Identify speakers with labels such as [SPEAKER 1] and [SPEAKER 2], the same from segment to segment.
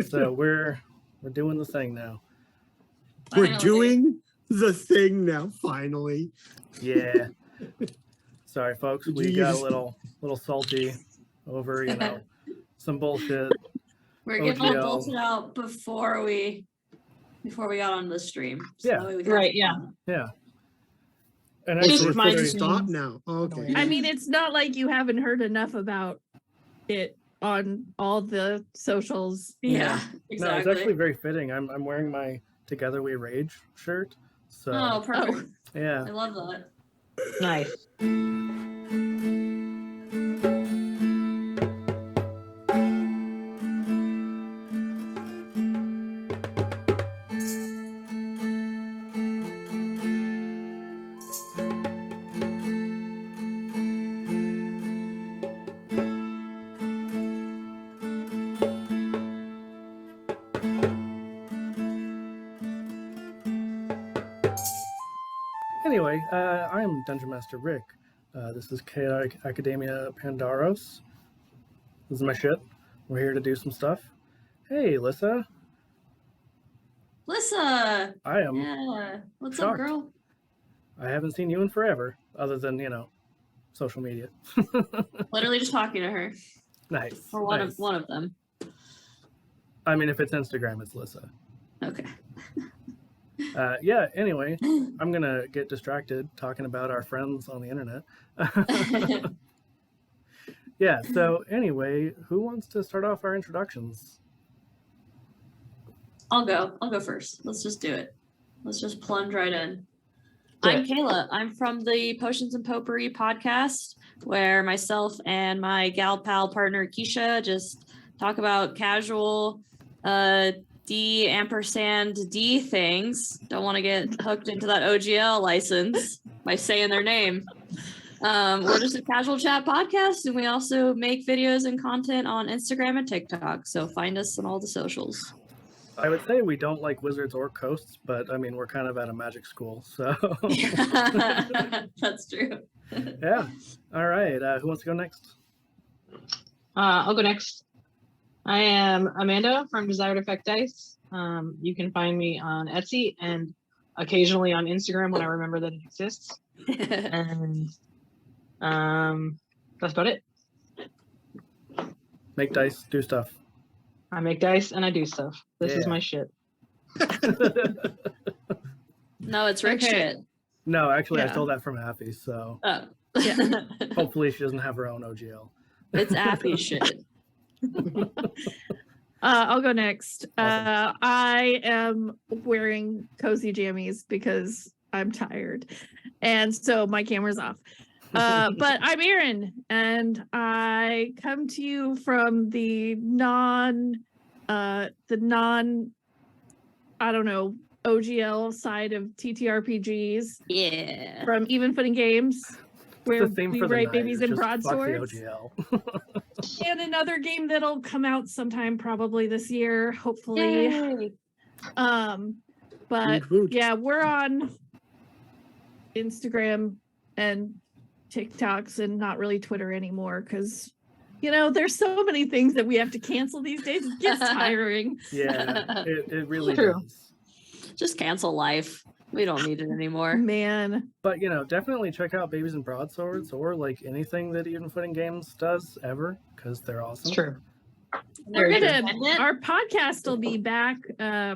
[SPEAKER 1] So we're doing the thing now.
[SPEAKER 2] We're doing the thing now, finally.
[SPEAKER 1] Yeah. Sorry, folks. We got a little salty over, some bullshit.
[SPEAKER 3] We're getting all bullshit out before we got on the stream. So
[SPEAKER 1] Yeah.
[SPEAKER 3] that way we
[SPEAKER 1] Yeah. And
[SPEAKER 2] It's
[SPEAKER 1] actually,
[SPEAKER 2] supposed to stop now. Okay.
[SPEAKER 4] I mean, it's not like you haven't heard enough about it on all the socials.
[SPEAKER 3] Yeah, exactly.
[SPEAKER 1] No, it's actually very fitting. I'm wearing my Together We Rage shirt. So
[SPEAKER 3] Oh, perfect.
[SPEAKER 1] yeah.
[SPEAKER 3] I love that.
[SPEAKER 5] Nice.
[SPEAKER 1] Anyway, I'm Dungeon Master Rick. This is Chaotic Academia Pandaros. This is my shit. We're here to do some stuff. Hey, Lissa.
[SPEAKER 3] Lissa!
[SPEAKER 1] I am.
[SPEAKER 3] Yeah. What's
[SPEAKER 1] shocked.
[SPEAKER 3] up, girl?
[SPEAKER 1] I haven't seen you in forever, other than, social media.
[SPEAKER 3] Literally just talking to her.
[SPEAKER 1] Nice.
[SPEAKER 3] Or one of them.
[SPEAKER 1] I mean, if it's Instagram, it's Lissa.
[SPEAKER 3] Okay.
[SPEAKER 1] Yeah, anyway, I'm going to get distracted talking about our friends on the internet. Yeah, so anyway, who wants to start off our introductions?
[SPEAKER 3] I'll go first. Let's just do it. Let's just plunge right in. I'm Kayla. I'm from the Potions and Potpourri podcast, where myself and my gal pal partner Keisha just talk about casual D things. Don't want to get hooked into that OGL license by saying their name. We're just a casual chat podcast, and we also make videos and content on Instagram and TikTok. So find us on all the socials.
[SPEAKER 1] I would say we don't like wizards or coasts, but I mean, we're kind of at a magic school, so.
[SPEAKER 3] That's true.
[SPEAKER 1] Yeah. All right. Who wants to go next?
[SPEAKER 5] I'll go next. I am Amanda from Desired Effect Dice. You can find me on Etsy and occasionally on Instagram when I remember that it exists. And that's about it.
[SPEAKER 1] Make dice, do stuff.
[SPEAKER 5] I make dice and I do stuff. This is my shit.
[SPEAKER 3] No, it's Rick shit.
[SPEAKER 1] No, actually, I stole that from Affy, so
[SPEAKER 3] Oh.
[SPEAKER 1] hopefully she doesn't have her own OGL.
[SPEAKER 3] It's Affy shit.
[SPEAKER 4] I'll go next.
[SPEAKER 1] Awesome.
[SPEAKER 4] I am wearing cozy jammies because I'm tired, and so my camera's off. But I'm Erin, and I come to you from the non OGL side of TTRPGs.
[SPEAKER 3] Yeah.
[SPEAKER 4] From Even Footing Games, where
[SPEAKER 1] the theme
[SPEAKER 4] we
[SPEAKER 1] for the
[SPEAKER 4] write
[SPEAKER 1] night
[SPEAKER 4] babies
[SPEAKER 1] is
[SPEAKER 4] and
[SPEAKER 1] just fuck the
[SPEAKER 4] broadswords.
[SPEAKER 1] OGL.
[SPEAKER 4] And another game that'll come out sometime probably this year, hopefully.
[SPEAKER 3] Yay.
[SPEAKER 4] But yeah, we're on Instagram and TikToks and not really Twitter anymore because there's so many things that we have to cancel these days. It gets tiring.
[SPEAKER 1] Yeah, it really
[SPEAKER 5] True.
[SPEAKER 1] does.
[SPEAKER 3] Just cancel life. We don't need it anymore.
[SPEAKER 4] Man.
[SPEAKER 1] But definitely check out Babies and Broadswords or like anything that Even Footing Games does ever, because they're awesome.
[SPEAKER 5] It's true.
[SPEAKER 4] Our podcast will be back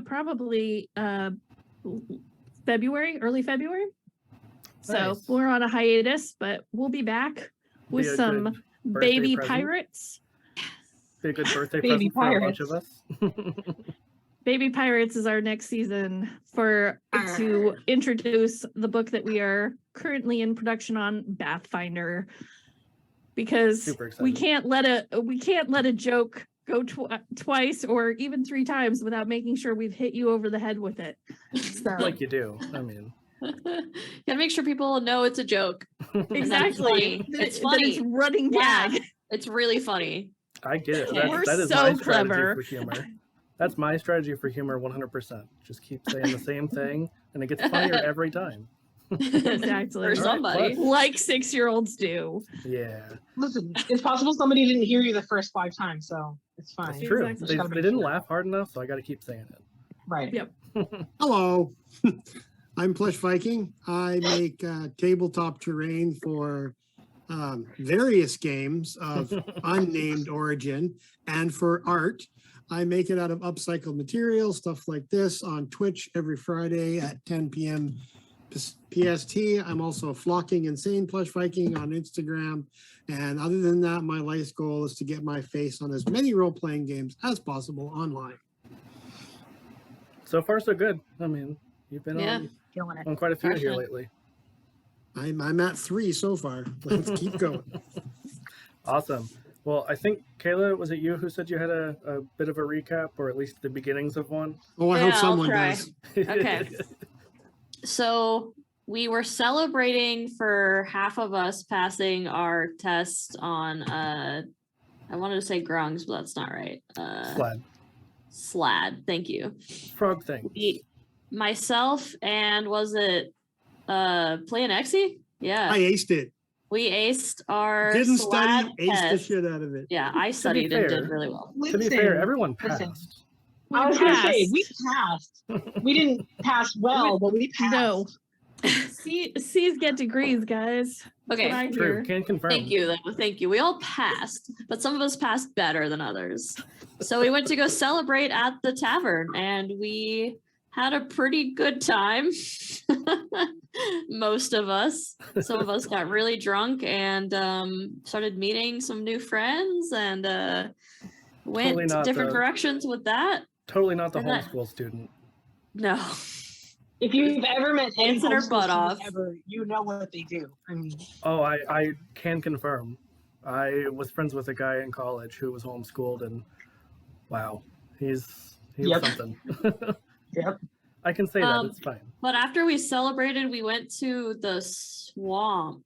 [SPEAKER 4] probably early February. So
[SPEAKER 1] Nice.
[SPEAKER 4] we're on a hiatus, but we'll be back with
[SPEAKER 1] Be a
[SPEAKER 4] some
[SPEAKER 1] good birthday
[SPEAKER 4] baby
[SPEAKER 1] present.
[SPEAKER 4] pirates.
[SPEAKER 1] Be a good birthday
[SPEAKER 5] Baby
[SPEAKER 1] present for a bunch of us.
[SPEAKER 4] Baby Pirates is our next season to introduce the book that we are currently in production on, Pathfinder, because
[SPEAKER 1] Super excited.
[SPEAKER 4] we can't let a joke go twice or even 3 times without making sure we've hit you over the head with it. So,
[SPEAKER 1] Like you do. I mean,
[SPEAKER 3] Gotta make sure people know it's a joke.
[SPEAKER 4] exactly,
[SPEAKER 3] It's
[SPEAKER 4] that
[SPEAKER 3] funny.
[SPEAKER 4] it's running gag.
[SPEAKER 3] It's really funny.
[SPEAKER 1] I get it.
[SPEAKER 3] We're
[SPEAKER 1] That is
[SPEAKER 4] so
[SPEAKER 1] my strategy
[SPEAKER 4] clever.
[SPEAKER 1] for humor. That's my strategy for humor 100%. Just keep saying the same thing, and it gets funnier every time.
[SPEAKER 4] Exactly.
[SPEAKER 3] For somebody.
[SPEAKER 4] Like 6-year-olds do.
[SPEAKER 1] Yeah.
[SPEAKER 5] Listen, it's possible somebody didn't hear you the first 5 times, so It's fine.
[SPEAKER 1] That's true.
[SPEAKER 4] Exactly.
[SPEAKER 1] They,
[SPEAKER 5] Just gotta
[SPEAKER 1] they
[SPEAKER 5] make
[SPEAKER 1] didn't
[SPEAKER 5] sure.
[SPEAKER 1] laugh hard enough, so I got to keep saying it.
[SPEAKER 5] Right.
[SPEAKER 4] Yep.
[SPEAKER 2] Hello, I'm Plush Viking. I make tabletop terrain for various games of unnamed origin, and for art. I make it out of upcycled material, stuff like this, on Twitch every Friday at 10 p.m. PST. I'm also Flocking Insane Plush Viking on Instagram. And other than that, my life's goal is to get my face on as many role-playing games as possible online.
[SPEAKER 1] So far, so good. I mean, you've been
[SPEAKER 3] Yeah.
[SPEAKER 5] Killing it.
[SPEAKER 1] on quite a few here
[SPEAKER 3] Crushing it.
[SPEAKER 1] lately.
[SPEAKER 2] I'm at 3 so far. Let's keep going.
[SPEAKER 1] Awesome. Well, I think, Kayla, was it you who said you had a bit of a recap, or at least the beginnings of one?
[SPEAKER 2] Oh, I
[SPEAKER 3] Yeah,
[SPEAKER 2] hope
[SPEAKER 3] I'll
[SPEAKER 2] someone
[SPEAKER 3] try.
[SPEAKER 2] does.
[SPEAKER 3] Okay. So we were celebrating for half of us passing our test on I wanted to say grungs, but that's not right.
[SPEAKER 1] Slad.
[SPEAKER 3] Slad. Thank you.
[SPEAKER 1] Frog thing.
[SPEAKER 3] Myself and was it Planexi? Yeah.
[SPEAKER 2] I aced it.
[SPEAKER 3] We aced our
[SPEAKER 2] Didn't
[SPEAKER 3] Slad
[SPEAKER 2] study, aced the
[SPEAKER 3] test.
[SPEAKER 2] shit out of it.
[SPEAKER 3] Yeah, I studied and
[SPEAKER 1] fair,
[SPEAKER 3] did really well.
[SPEAKER 1] To be fair, everyone
[SPEAKER 5] listen.
[SPEAKER 1] passed.
[SPEAKER 4] We
[SPEAKER 5] I was going to say,
[SPEAKER 4] passed.
[SPEAKER 5] we passed. We didn't pass well, but we passed.
[SPEAKER 4] No. C's get degrees, guys. That's
[SPEAKER 3] Okay.
[SPEAKER 4] what I
[SPEAKER 1] True.
[SPEAKER 4] hear.
[SPEAKER 1] Can confirm.
[SPEAKER 3] Thank you, though. Thank you. We all passed, but some of us passed better than others. So we went to go celebrate at the tavern, and we had a pretty good time. Most of us. Some of us got really drunk and started meeting some new friends and went
[SPEAKER 1] Totally not
[SPEAKER 3] different
[SPEAKER 1] the-
[SPEAKER 3] directions with that.
[SPEAKER 1] Totally not the
[SPEAKER 3] And that-
[SPEAKER 1] homeschool student.
[SPEAKER 3] No.
[SPEAKER 5] If you've ever met any
[SPEAKER 3] Dancing her
[SPEAKER 5] homeschool
[SPEAKER 3] butt
[SPEAKER 5] students
[SPEAKER 3] off.
[SPEAKER 5] ever, you know what they do. I mean,
[SPEAKER 1] Oh, I can confirm. I was friends with a guy in college who was homeschooled, and wow, he was
[SPEAKER 5] Yep.
[SPEAKER 1] something.
[SPEAKER 5] yep.
[SPEAKER 1] I can say that,
[SPEAKER 3] Um,
[SPEAKER 1] it's fine.
[SPEAKER 3] But after we celebrated, we went to the swamp.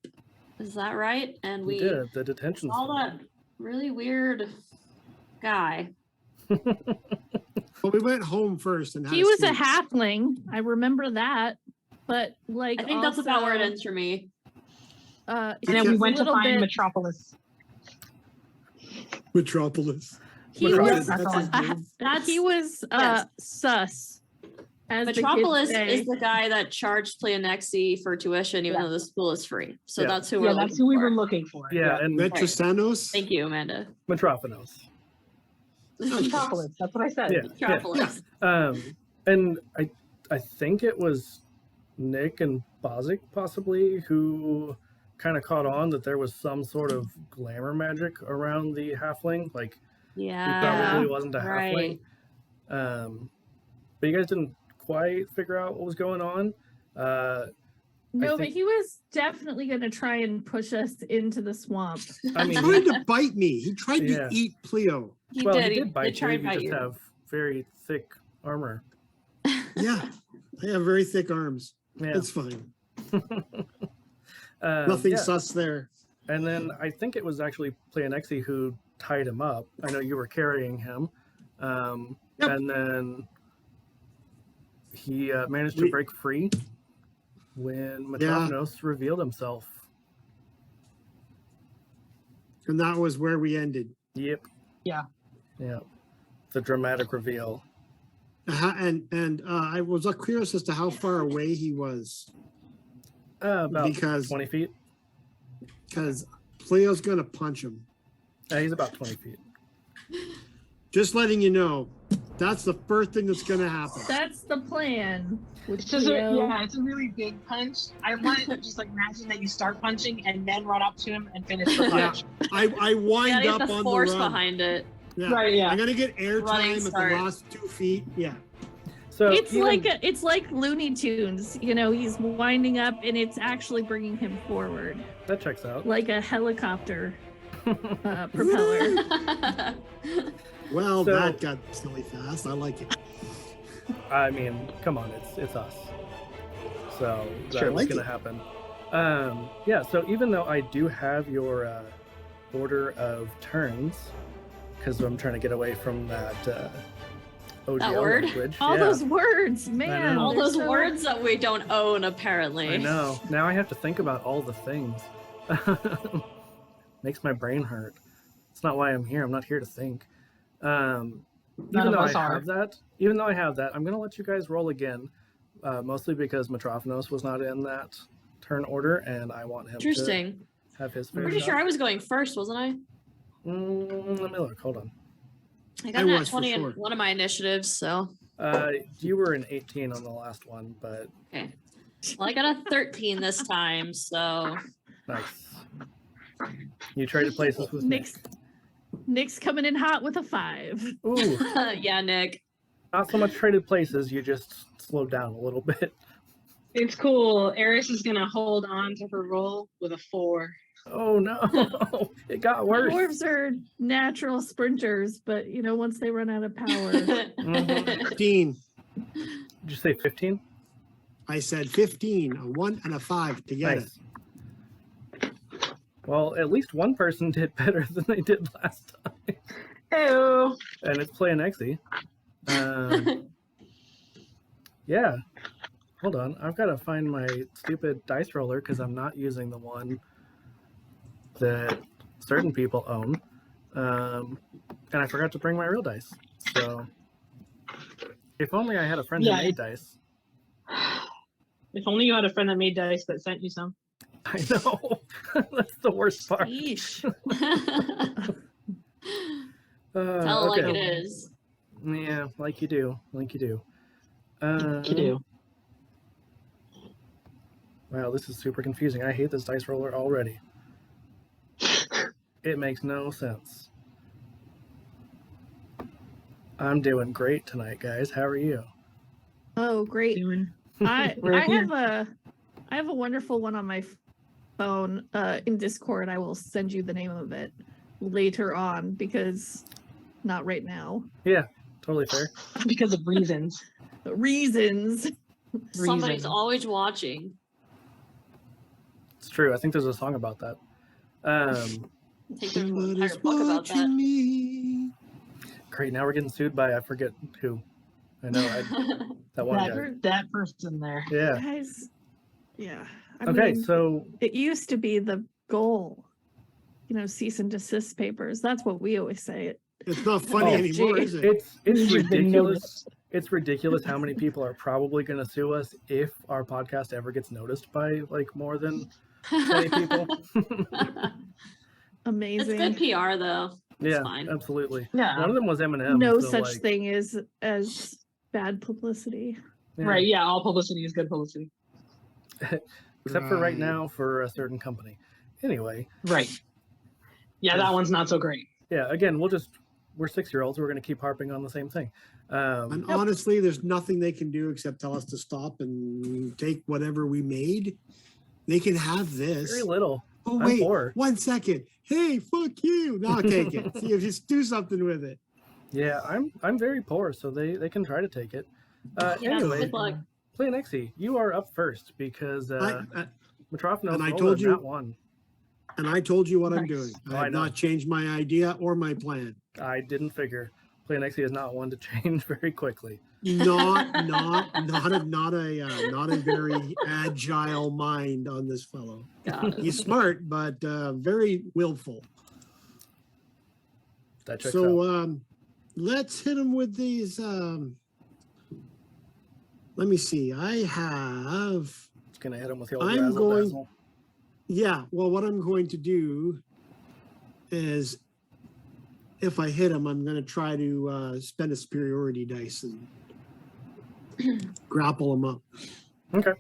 [SPEAKER 3] Is that right? And
[SPEAKER 1] We
[SPEAKER 3] we
[SPEAKER 1] did the detention.
[SPEAKER 3] saw
[SPEAKER 1] swamp.
[SPEAKER 3] that really weird guy.
[SPEAKER 2] Well, we went home first and had
[SPEAKER 4] He was a
[SPEAKER 2] sleep.
[SPEAKER 4] halfling. I remember that. But like
[SPEAKER 3] I think that's about where it
[SPEAKER 4] also,
[SPEAKER 3] ends for me.
[SPEAKER 4] he
[SPEAKER 5] And then
[SPEAKER 2] Yeah.
[SPEAKER 5] we
[SPEAKER 4] was
[SPEAKER 5] went
[SPEAKER 4] a
[SPEAKER 5] to
[SPEAKER 4] little
[SPEAKER 5] find
[SPEAKER 4] bit-
[SPEAKER 5] Metropolis.
[SPEAKER 2] Metropolis.
[SPEAKER 4] He
[SPEAKER 1] Metropolis.
[SPEAKER 4] was
[SPEAKER 2] That's his name.
[SPEAKER 3] That's
[SPEAKER 4] he was
[SPEAKER 3] yes.
[SPEAKER 4] sus. As the kids
[SPEAKER 3] Metropolis
[SPEAKER 4] say.
[SPEAKER 3] is the guy that charged Planexi for tuition, even
[SPEAKER 5] Yeah.
[SPEAKER 3] though the school is free. So
[SPEAKER 1] Yeah.
[SPEAKER 3] that's who
[SPEAKER 5] Yeah,
[SPEAKER 3] we're
[SPEAKER 5] that's
[SPEAKER 3] looking
[SPEAKER 5] who we
[SPEAKER 3] for.
[SPEAKER 5] were looking for.
[SPEAKER 1] Yeah, and
[SPEAKER 2] Metrosanos.
[SPEAKER 3] Thank you, Amanda.
[SPEAKER 1] Metrophanos.
[SPEAKER 5] Metropolis. That's what I said.
[SPEAKER 1] Yeah.
[SPEAKER 3] Metropolis.
[SPEAKER 1] And I think it was Nick and Bozic possibly who kind of caught on that there was some sort of glamour magic around the halfling. Like he
[SPEAKER 3] Yeah.
[SPEAKER 1] probably wasn't a
[SPEAKER 3] right.
[SPEAKER 1] halfling. But you guys didn't quite figure out what was going on.
[SPEAKER 4] No, but
[SPEAKER 1] think-
[SPEAKER 4] he was definitely going to try and push us into the swamp.
[SPEAKER 1] I
[SPEAKER 2] He
[SPEAKER 1] mean,
[SPEAKER 2] tried to bite me. He tried
[SPEAKER 1] Yeah.
[SPEAKER 2] to eat Pleo.
[SPEAKER 3] He
[SPEAKER 1] well,
[SPEAKER 3] did.
[SPEAKER 1] he did bite you.
[SPEAKER 3] tried
[SPEAKER 1] You
[SPEAKER 3] bite
[SPEAKER 1] just
[SPEAKER 3] you.
[SPEAKER 1] have very thick armor.
[SPEAKER 2] Yeah, I have very thick arms.
[SPEAKER 1] Yeah.
[SPEAKER 2] It's fine.
[SPEAKER 1] yeah.
[SPEAKER 2] Nothing sus there.
[SPEAKER 1] And then I think it was actually Planexi who tied him up. I know you were carrying him.
[SPEAKER 2] Yep.
[SPEAKER 1] And then he managed to
[SPEAKER 2] We-
[SPEAKER 1] break free when Metrophanos revealed himself.
[SPEAKER 2] And that was where we ended.
[SPEAKER 1] Yep.
[SPEAKER 5] Yeah.
[SPEAKER 1] Yeah. The dramatic reveal.
[SPEAKER 2] And I was curious as to how far away he was
[SPEAKER 1] About
[SPEAKER 2] because
[SPEAKER 1] 20 feet.
[SPEAKER 2] Pleo's gonna punch him.
[SPEAKER 1] He's about 20 feet.
[SPEAKER 2] Just letting you know, that's the first thing that's gonna happen.
[SPEAKER 4] That's the plan. With
[SPEAKER 5] It's just
[SPEAKER 4] Pleo.
[SPEAKER 5] it's a really big punch. I want to just like imagine that you start punching and then run up to him and finish the
[SPEAKER 2] Yeah.
[SPEAKER 5] punch.
[SPEAKER 2] I
[SPEAKER 3] Yeah,
[SPEAKER 2] wind
[SPEAKER 3] get
[SPEAKER 2] up
[SPEAKER 3] the
[SPEAKER 2] on
[SPEAKER 3] force
[SPEAKER 2] the run.
[SPEAKER 3] behind it.
[SPEAKER 2] Yeah.
[SPEAKER 5] Right, yeah.
[SPEAKER 2] I'm gonna get
[SPEAKER 3] Running
[SPEAKER 2] airtime at the
[SPEAKER 3] start.
[SPEAKER 2] last 2 feet. Yeah.
[SPEAKER 1] So
[SPEAKER 4] It's
[SPEAKER 1] even-
[SPEAKER 4] like Looney Tunes. You know, he's winding up, and it's actually bringing him forward,
[SPEAKER 1] that checks out.
[SPEAKER 4] like a helicopter propeller.
[SPEAKER 2] Well,
[SPEAKER 1] So-
[SPEAKER 2] that got silly fast. I like it.
[SPEAKER 1] I mean, come on, it's us. So that
[SPEAKER 2] Sure,
[SPEAKER 1] was
[SPEAKER 2] like
[SPEAKER 1] gonna
[SPEAKER 2] it.
[SPEAKER 1] happen. Yeah. So even though I do have your order of turns, because I'm trying to get away from that OGL
[SPEAKER 3] word?
[SPEAKER 1] language.
[SPEAKER 4] All
[SPEAKER 1] yeah,
[SPEAKER 4] those words, man.
[SPEAKER 1] know.
[SPEAKER 3] All
[SPEAKER 4] they're
[SPEAKER 3] those
[SPEAKER 4] so-
[SPEAKER 3] words that we don't own, apparently.
[SPEAKER 1] I know. Now I have to think about all the things. Makes my brain hurt. It's not why I'm here. I'm not here to think. Even
[SPEAKER 5] None of
[SPEAKER 1] though
[SPEAKER 5] us
[SPEAKER 1] I
[SPEAKER 5] are.
[SPEAKER 1] have that, even though I have that, I'm going to let you guys roll again, mostly because Metrophanos was not in that turn order, and I want him to
[SPEAKER 3] Interesting.
[SPEAKER 1] have his
[SPEAKER 3] I'm
[SPEAKER 1] fair
[SPEAKER 3] pretty
[SPEAKER 1] shot.
[SPEAKER 3] sure I was going first, wasn't I?
[SPEAKER 1] Let me look. Hold on.
[SPEAKER 3] I got
[SPEAKER 2] I
[SPEAKER 3] an
[SPEAKER 2] was, for
[SPEAKER 3] 20 in
[SPEAKER 2] sure.
[SPEAKER 3] one of my initiatives, so
[SPEAKER 1] You were an 18 on the last one, but
[SPEAKER 3] okay. Well, I got a 13 this time, so
[SPEAKER 1] nice. You traded places with Nick.
[SPEAKER 4] Nick's coming in hot with a 5.
[SPEAKER 1] Ooh,
[SPEAKER 3] yeah, Nick.
[SPEAKER 1] not so much traded places. You just slowed down a little bit.
[SPEAKER 5] It's cool. Eris is gonna hold on to her roll with a 4.
[SPEAKER 1] Oh no, it got worse.
[SPEAKER 4] Dwarves are natural sprinters, but once they run out of power,
[SPEAKER 2] 15.
[SPEAKER 1] Did you say 15?
[SPEAKER 2] I said 15, a 1 and a 5 to get it.
[SPEAKER 1] Nice. Well, at least one person did better than they did last time.
[SPEAKER 5] Ew.
[SPEAKER 1] And it's playing Exy. Yeah. Hold on. I've got to find my stupid dice roller because I'm not using the one that certain people own. And I forgot to bring my real dice. So if only I had a friend
[SPEAKER 5] Yeah.
[SPEAKER 1] that made dice.
[SPEAKER 5] If only you had a friend that made dice that sent you some.
[SPEAKER 1] I know. That's the worst part.
[SPEAKER 4] yeesh.
[SPEAKER 3] Tell it like
[SPEAKER 1] okay.
[SPEAKER 3] it is.
[SPEAKER 1] Yeah, like you do. Like you do.
[SPEAKER 5] You do.
[SPEAKER 1] Wow, this is super confusing. I hate this dice roller already. It makes no sense. I'm doing great tonight, guys. How are you?
[SPEAKER 4] Oh, great.
[SPEAKER 5] Doing.
[SPEAKER 4] I
[SPEAKER 5] We're here.
[SPEAKER 4] I have a wonderful one on my phone in Discord. I will send you the name of it later on because not right now.
[SPEAKER 1] Yeah, totally fair.
[SPEAKER 5] Because of reasons.
[SPEAKER 4] Reasons.
[SPEAKER 3] Somebody's
[SPEAKER 5] Reason.
[SPEAKER 3] always watching.
[SPEAKER 1] It's true. I think there's a song about that.
[SPEAKER 3] I think there's an entire
[SPEAKER 2] Somebody's
[SPEAKER 3] book about that.
[SPEAKER 2] watching me.
[SPEAKER 1] Great. Now we're getting sued by I forget who. I know that one guy.
[SPEAKER 5] That person there.
[SPEAKER 1] Yeah.
[SPEAKER 4] Guys, yeah. I
[SPEAKER 1] Okay,
[SPEAKER 4] mean,
[SPEAKER 1] so
[SPEAKER 4] it used to be the goal. Cease and desist papers. That's what we always say.
[SPEAKER 2] It's not funny
[SPEAKER 1] Oh,
[SPEAKER 2] anymore,
[SPEAKER 3] gee.
[SPEAKER 2] is it?
[SPEAKER 1] it's
[SPEAKER 5] You've been
[SPEAKER 1] ridiculous.
[SPEAKER 5] noticed.
[SPEAKER 1] It's ridiculous how many people are probably going to sue us if our podcast ever gets noticed by like more than 20 people.
[SPEAKER 3] It's
[SPEAKER 4] Amazing.
[SPEAKER 3] good PR though. It's
[SPEAKER 1] Yeah,
[SPEAKER 3] fine.
[SPEAKER 1] absolutely.
[SPEAKER 5] Yeah.
[SPEAKER 1] One of them was Eminem.
[SPEAKER 4] No
[SPEAKER 1] so,
[SPEAKER 4] such
[SPEAKER 1] like,
[SPEAKER 4] thing as bad publicity.
[SPEAKER 1] yeah.
[SPEAKER 5] Right. Yeah. All publicity is good publicity.
[SPEAKER 1] Except for right
[SPEAKER 2] Right.
[SPEAKER 1] now for a certain company. Anyway,
[SPEAKER 5] Right. Yeah. That one's not so great.
[SPEAKER 1] yeah, again, we're 6-year-olds. We're going to keep harping on the same thing.
[SPEAKER 2] And honestly, there's nothing they can do except tell us to stop and take whatever we made. They can have this.
[SPEAKER 1] Very little.
[SPEAKER 2] Oh,
[SPEAKER 1] I'm
[SPEAKER 2] wait,
[SPEAKER 1] poor.
[SPEAKER 2] 1 second. Hey, fuck you. Now take it. See if you just do something with it.
[SPEAKER 1] Yeah, I'm very poor, so they can try to take it.
[SPEAKER 3] Yeah,
[SPEAKER 1] Anyway,
[SPEAKER 3] good luck.
[SPEAKER 1] Play Nexie, you are up first because Metrophanos
[SPEAKER 2] and I
[SPEAKER 1] rolled
[SPEAKER 2] told
[SPEAKER 1] a
[SPEAKER 2] you-
[SPEAKER 1] nat 1.
[SPEAKER 2] And I told you what I'm
[SPEAKER 5] Nice.
[SPEAKER 2] doing.
[SPEAKER 1] Oh,
[SPEAKER 2] I
[SPEAKER 1] I
[SPEAKER 2] have
[SPEAKER 1] know.
[SPEAKER 2] not changed my idea or my plan.
[SPEAKER 1] I didn't figure. Play Nexie is not one to change very quickly.
[SPEAKER 2] Not a very agile mind on this fellow.
[SPEAKER 3] Got it.
[SPEAKER 2] He's smart, but very willful.
[SPEAKER 1] That checks
[SPEAKER 2] So
[SPEAKER 1] out.
[SPEAKER 2] let's hit him with these. Let me see. I have.
[SPEAKER 1] It's gonna hit him with the old
[SPEAKER 2] I'm
[SPEAKER 1] razzle
[SPEAKER 2] going-
[SPEAKER 1] dazzle.
[SPEAKER 2] Yeah. Well, what I'm going to do is, if I hit him, I'm going to try to spend a superiority dice and grapple him up.
[SPEAKER 1] Okay.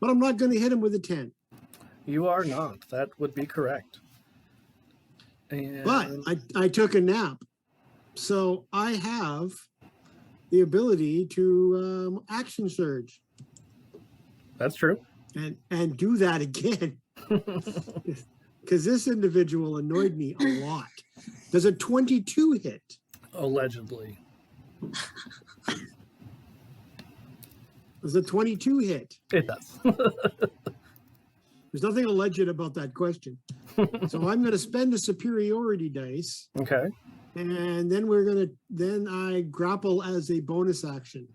[SPEAKER 2] But I'm not going to hit him with a 10.
[SPEAKER 1] You are not. That would be correct. And
[SPEAKER 2] But I took a nap. So I have the ability to action surge
[SPEAKER 1] that's true.
[SPEAKER 2] and do that again. Because this individual annoyed me a lot. Does a 22 hit?
[SPEAKER 1] Allegedly.
[SPEAKER 2] Does a 22 hit?
[SPEAKER 1] It does.
[SPEAKER 2] There's nothing alleged about that question. So I'm going to spend a superiority dice,
[SPEAKER 1] Okay.
[SPEAKER 2] and then I grapple as a bonus action.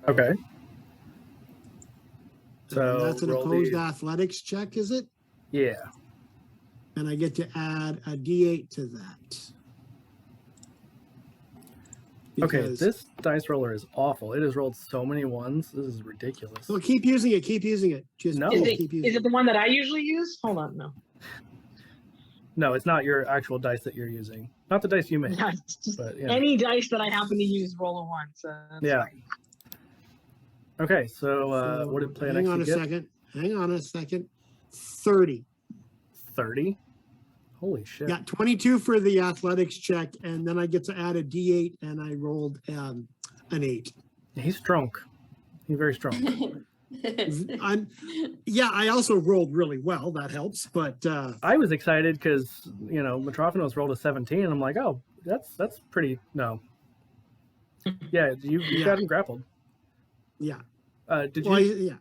[SPEAKER 1] Okay.
[SPEAKER 2] And
[SPEAKER 1] So
[SPEAKER 2] that's an
[SPEAKER 1] roll
[SPEAKER 2] opposed
[SPEAKER 1] the-
[SPEAKER 2] athletics check, is it?
[SPEAKER 1] Yeah.
[SPEAKER 2] And I get to add a D8 to that.
[SPEAKER 1] Okay,
[SPEAKER 2] because-
[SPEAKER 1] this dice roller is awful. It has rolled so many ones. This is ridiculous.
[SPEAKER 2] Well, keep using it. Keep using it. Just
[SPEAKER 1] No.
[SPEAKER 2] keep using
[SPEAKER 5] Is it the one that I usually use? Hold on, no.
[SPEAKER 1] No, it's not your actual dice that you're using. Not the dice you made.
[SPEAKER 5] Yeah, it's just
[SPEAKER 1] But, yeah.
[SPEAKER 5] any dice that I happen to use roll a one. So that's
[SPEAKER 1] Yeah.
[SPEAKER 5] fine.
[SPEAKER 1] Okay, so
[SPEAKER 2] So,
[SPEAKER 1] what did Pleo
[SPEAKER 2] hang on a
[SPEAKER 1] get?
[SPEAKER 2] second. Hang on a second. 30.
[SPEAKER 1] 30? Holy shit.
[SPEAKER 2] Yeah, 22 for the athletics check, and then I get to add a D8, and I rolled an 8.
[SPEAKER 1] He's drunk. He's very strong.
[SPEAKER 2] I also rolled really well. That helps, but
[SPEAKER 1] I was excited because, Metrophanos rolled a 17, and I'm like, oh, that's pretty, no. Yeah, you
[SPEAKER 2] Yeah.
[SPEAKER 1] got him grappled.
[SPEAKER 2] yeah.
[SPEAKER 1] Did you?
[SPEAKER 2] Well, yeah.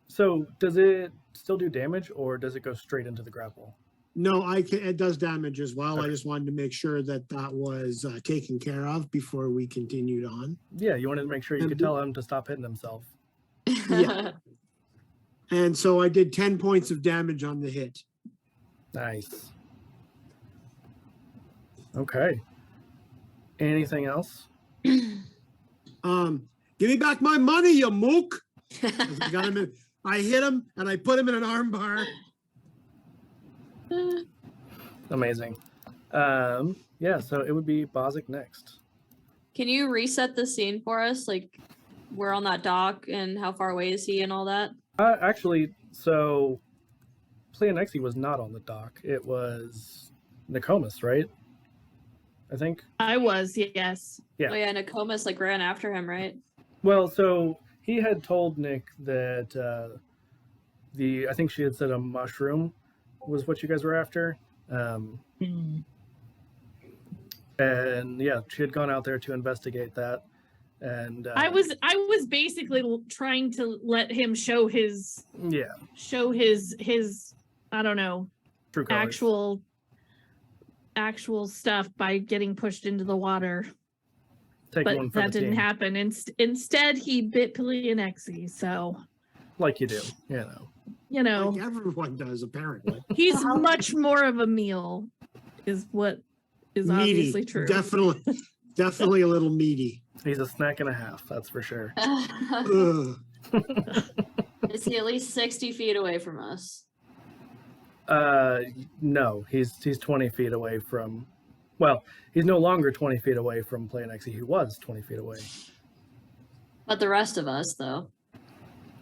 [SPEAKER 1] So does it still do damage, or does it go straight into the grapple?
[SPEAKER 2] No, it does damage as well.
[SPEAKER 1] Okay.
[SPEAKER 2] I just wanted to make sure that was taken care of before we continued on.
[SPEAKER 1] Yeah, you wanted to make sure you
[SPEAKER 2] And
[SPEAKER 1] could tell him to stop hitting himself.
[SPEAKER 2] Yeah. And so I did 10 points of damage on the hit.
[SPEAKER 1] Nice. Okay. Anything else?
[SPEAKER 2] Give me back my money, you mook. I hit him and I put him in an arm bar.
[SPEAKER 1] Amazing. Yeah, so it would be Bozic next.
[SPEAKER 3] Can you reset the scene for us? Like, we're on that dock, and how far away is he, and all that?
[SPEAKER 1] Actually, so Pleonexi was not on the dock. It was Nokomis, right? I think.
[SPEAKER 4] I was, yes.
[SPEAKER 1] Yeah.
[SPEAKER 3] Oh yeah, Nokomis like ran after him, right?
[SPEAKER 1] Well, so he had told Nick that I think she had said a mushroom was what you guys were after. And yeah, she had gone out there to investigate that. And
[SPEAKER 4] I was basically trying to let him show his I don't know,
[SPEAKER 1] true colors.
[SPEAKER 4] actual stuff by getting pushed into the water.
[SPEAKER 1] Take one
[SPEAKER 4] But
[SPEAKER 1] for
[SPEAKER 4] that
[SPEAKER 1] the
[SPEAKER 4] didn't
[SPEAKER 1] team,
[SPEAKER 4] happen. Instead, he bit Pleonexi. So,
[SPEAKER 1] like you do,
[SPEAKER 2] Like everyone does, apparently.
[SPEAKER 4] he's much more of a meal, is what is obviously true.
[SPEAKER 2] Definitely a little meaty.
[SPEAKER 1] He's a snack and a half, that's for sure.
[SPEAKER 2] Ugh.
[SPEAKER 3] Is he at least 60 feet away from us?
[SPEAKER 1] No, he's 20 feet away from. Well, he's no longer 20 feet away from Pleonexi. He was 20 feet away.
[SPEAKER 3] But the rest of us, though.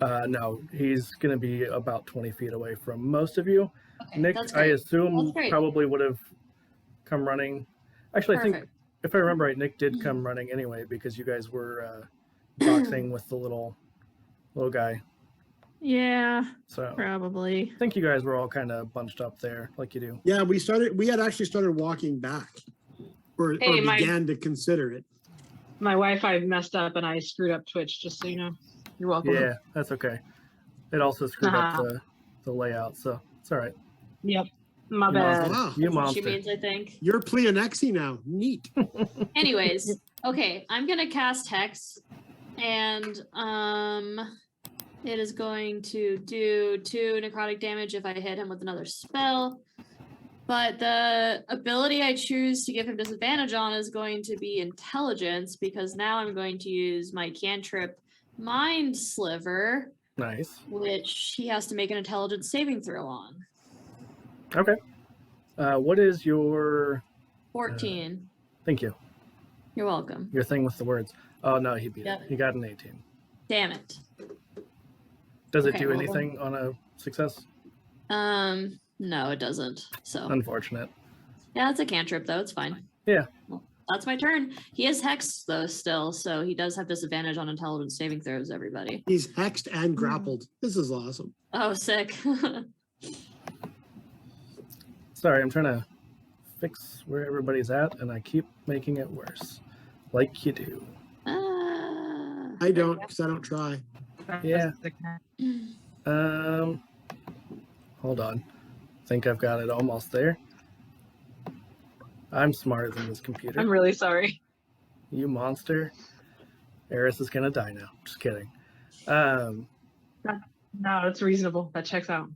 [SPEAKER 1] No, he's going to be about 20 feet away from most of you.
[SPEAKER 3] Okay,
[SPEAKER 1] Nick,
[SPEAKER 3] that's
[SPEAKER 1] I
[SPEAKER 3] great.
[SPEAKER 1] assume,
[SPEAKER 3] That's great.
[SPEAKER 1] probably would have come running. Actually, I think,
[SPEAKER 3] Perfect.
[SPEAKER 1] if I remember right, Nick did come running anyway because you guys were boxing with the little guy.
[SPEAKER 4] Yeah,
[SPEAKER 1] So
[SPEAKER 4] probably.
[SPEAKER 1] I think you guys were all kind of bunched up there, like you do.
[SPEAKER 2] Yeah, we had actually started walking back, or
[SPEAKER 5] Hey,
[SPEAKER 2] began to consider it.
[SPEAKER 5] My Wi-Fi messed up and I screwed up Twitch, just so you know. You're welcome.
[SPEAKER 1] Yeah, that's okay. It also screwed up
[SPEAKER 5] Uh-huh.
[SPEAKER 1] the layout, so it's all right.
[SPEAKER 5] Yep. My
[SPEAKER 1] You
[SPEAKER 5] bad.
[SPEAKER 1] monster.
[SPEAKER 2] Wow.
[SPEAKER 1] You
[SPEAKER 3] That's what she
[SPEAKER 1] monster.
[SPEAKER 3] means, I think.
[SPEAKER 2] You're Pleonexi now. Neat.
[SPEAKER 3] Anyways, okay, I'm gonna cast Hex, and it is going to do 2 necrotic damage if I hit him with another spell. But the ability I choose to give him disadvantage on is going to be intelligence, because now I'm going to use my cantrip Mind Sliver,
[SPEAKER 1] Nice.
[SPEAKER 3] which he has to make an intelligence saving throw on.
[SPEAKER 1] Okay. What is your?
[SPEAKER 3] 14.
[SPEAKER 1] Thank you.
[SPEAKER 3] You're welcome.
[SPEAKER 1] Your thing with the words. Oh no, he beat
[SPEAKER 3] Yep.
[SPEAKER 1] it. He got an 18.
[SPEAKER 3] Damn it.
[SPEAKER 1] Does it
[SPEAKER 3] Okay,
[SPEAKER 1] do
[SPEAKER 3] well-
[SPEAKER 1] anything on a success?
[SPEAKER 3] No, it doesn't. So
[SPEAKER 1] Unfortunate.
[SPEAKER 3] yeah, it's a cantrip though. It's fine.
[SPEAKER 1] Yeah.
[SPEAKER 3] Well, that's my turn. He is hexed though still, so he does have disadvantage on intelligence saving throws. Everybody.
[SPEAKER 2] He's hexed and grappled. This is awesome.
[SPEAKER 3] Oh, sick.
[SPEAKER 1] Sorry, I'm trying to fix where everybody's at, and I keep making it worse, like you do.
[SPEAKER 2] I don't, because I don't try.
[SPEAKER 1] Yeah. Hold on. Think I've got it almost there. I'm smarter than this computer.
[SPEAKER 5] I'm really sorry.
[SPEAKER 1] You monster. Eris is gonna die now. Just kidding.
[SPEAKER 5] No, it's reasonable. That checks out.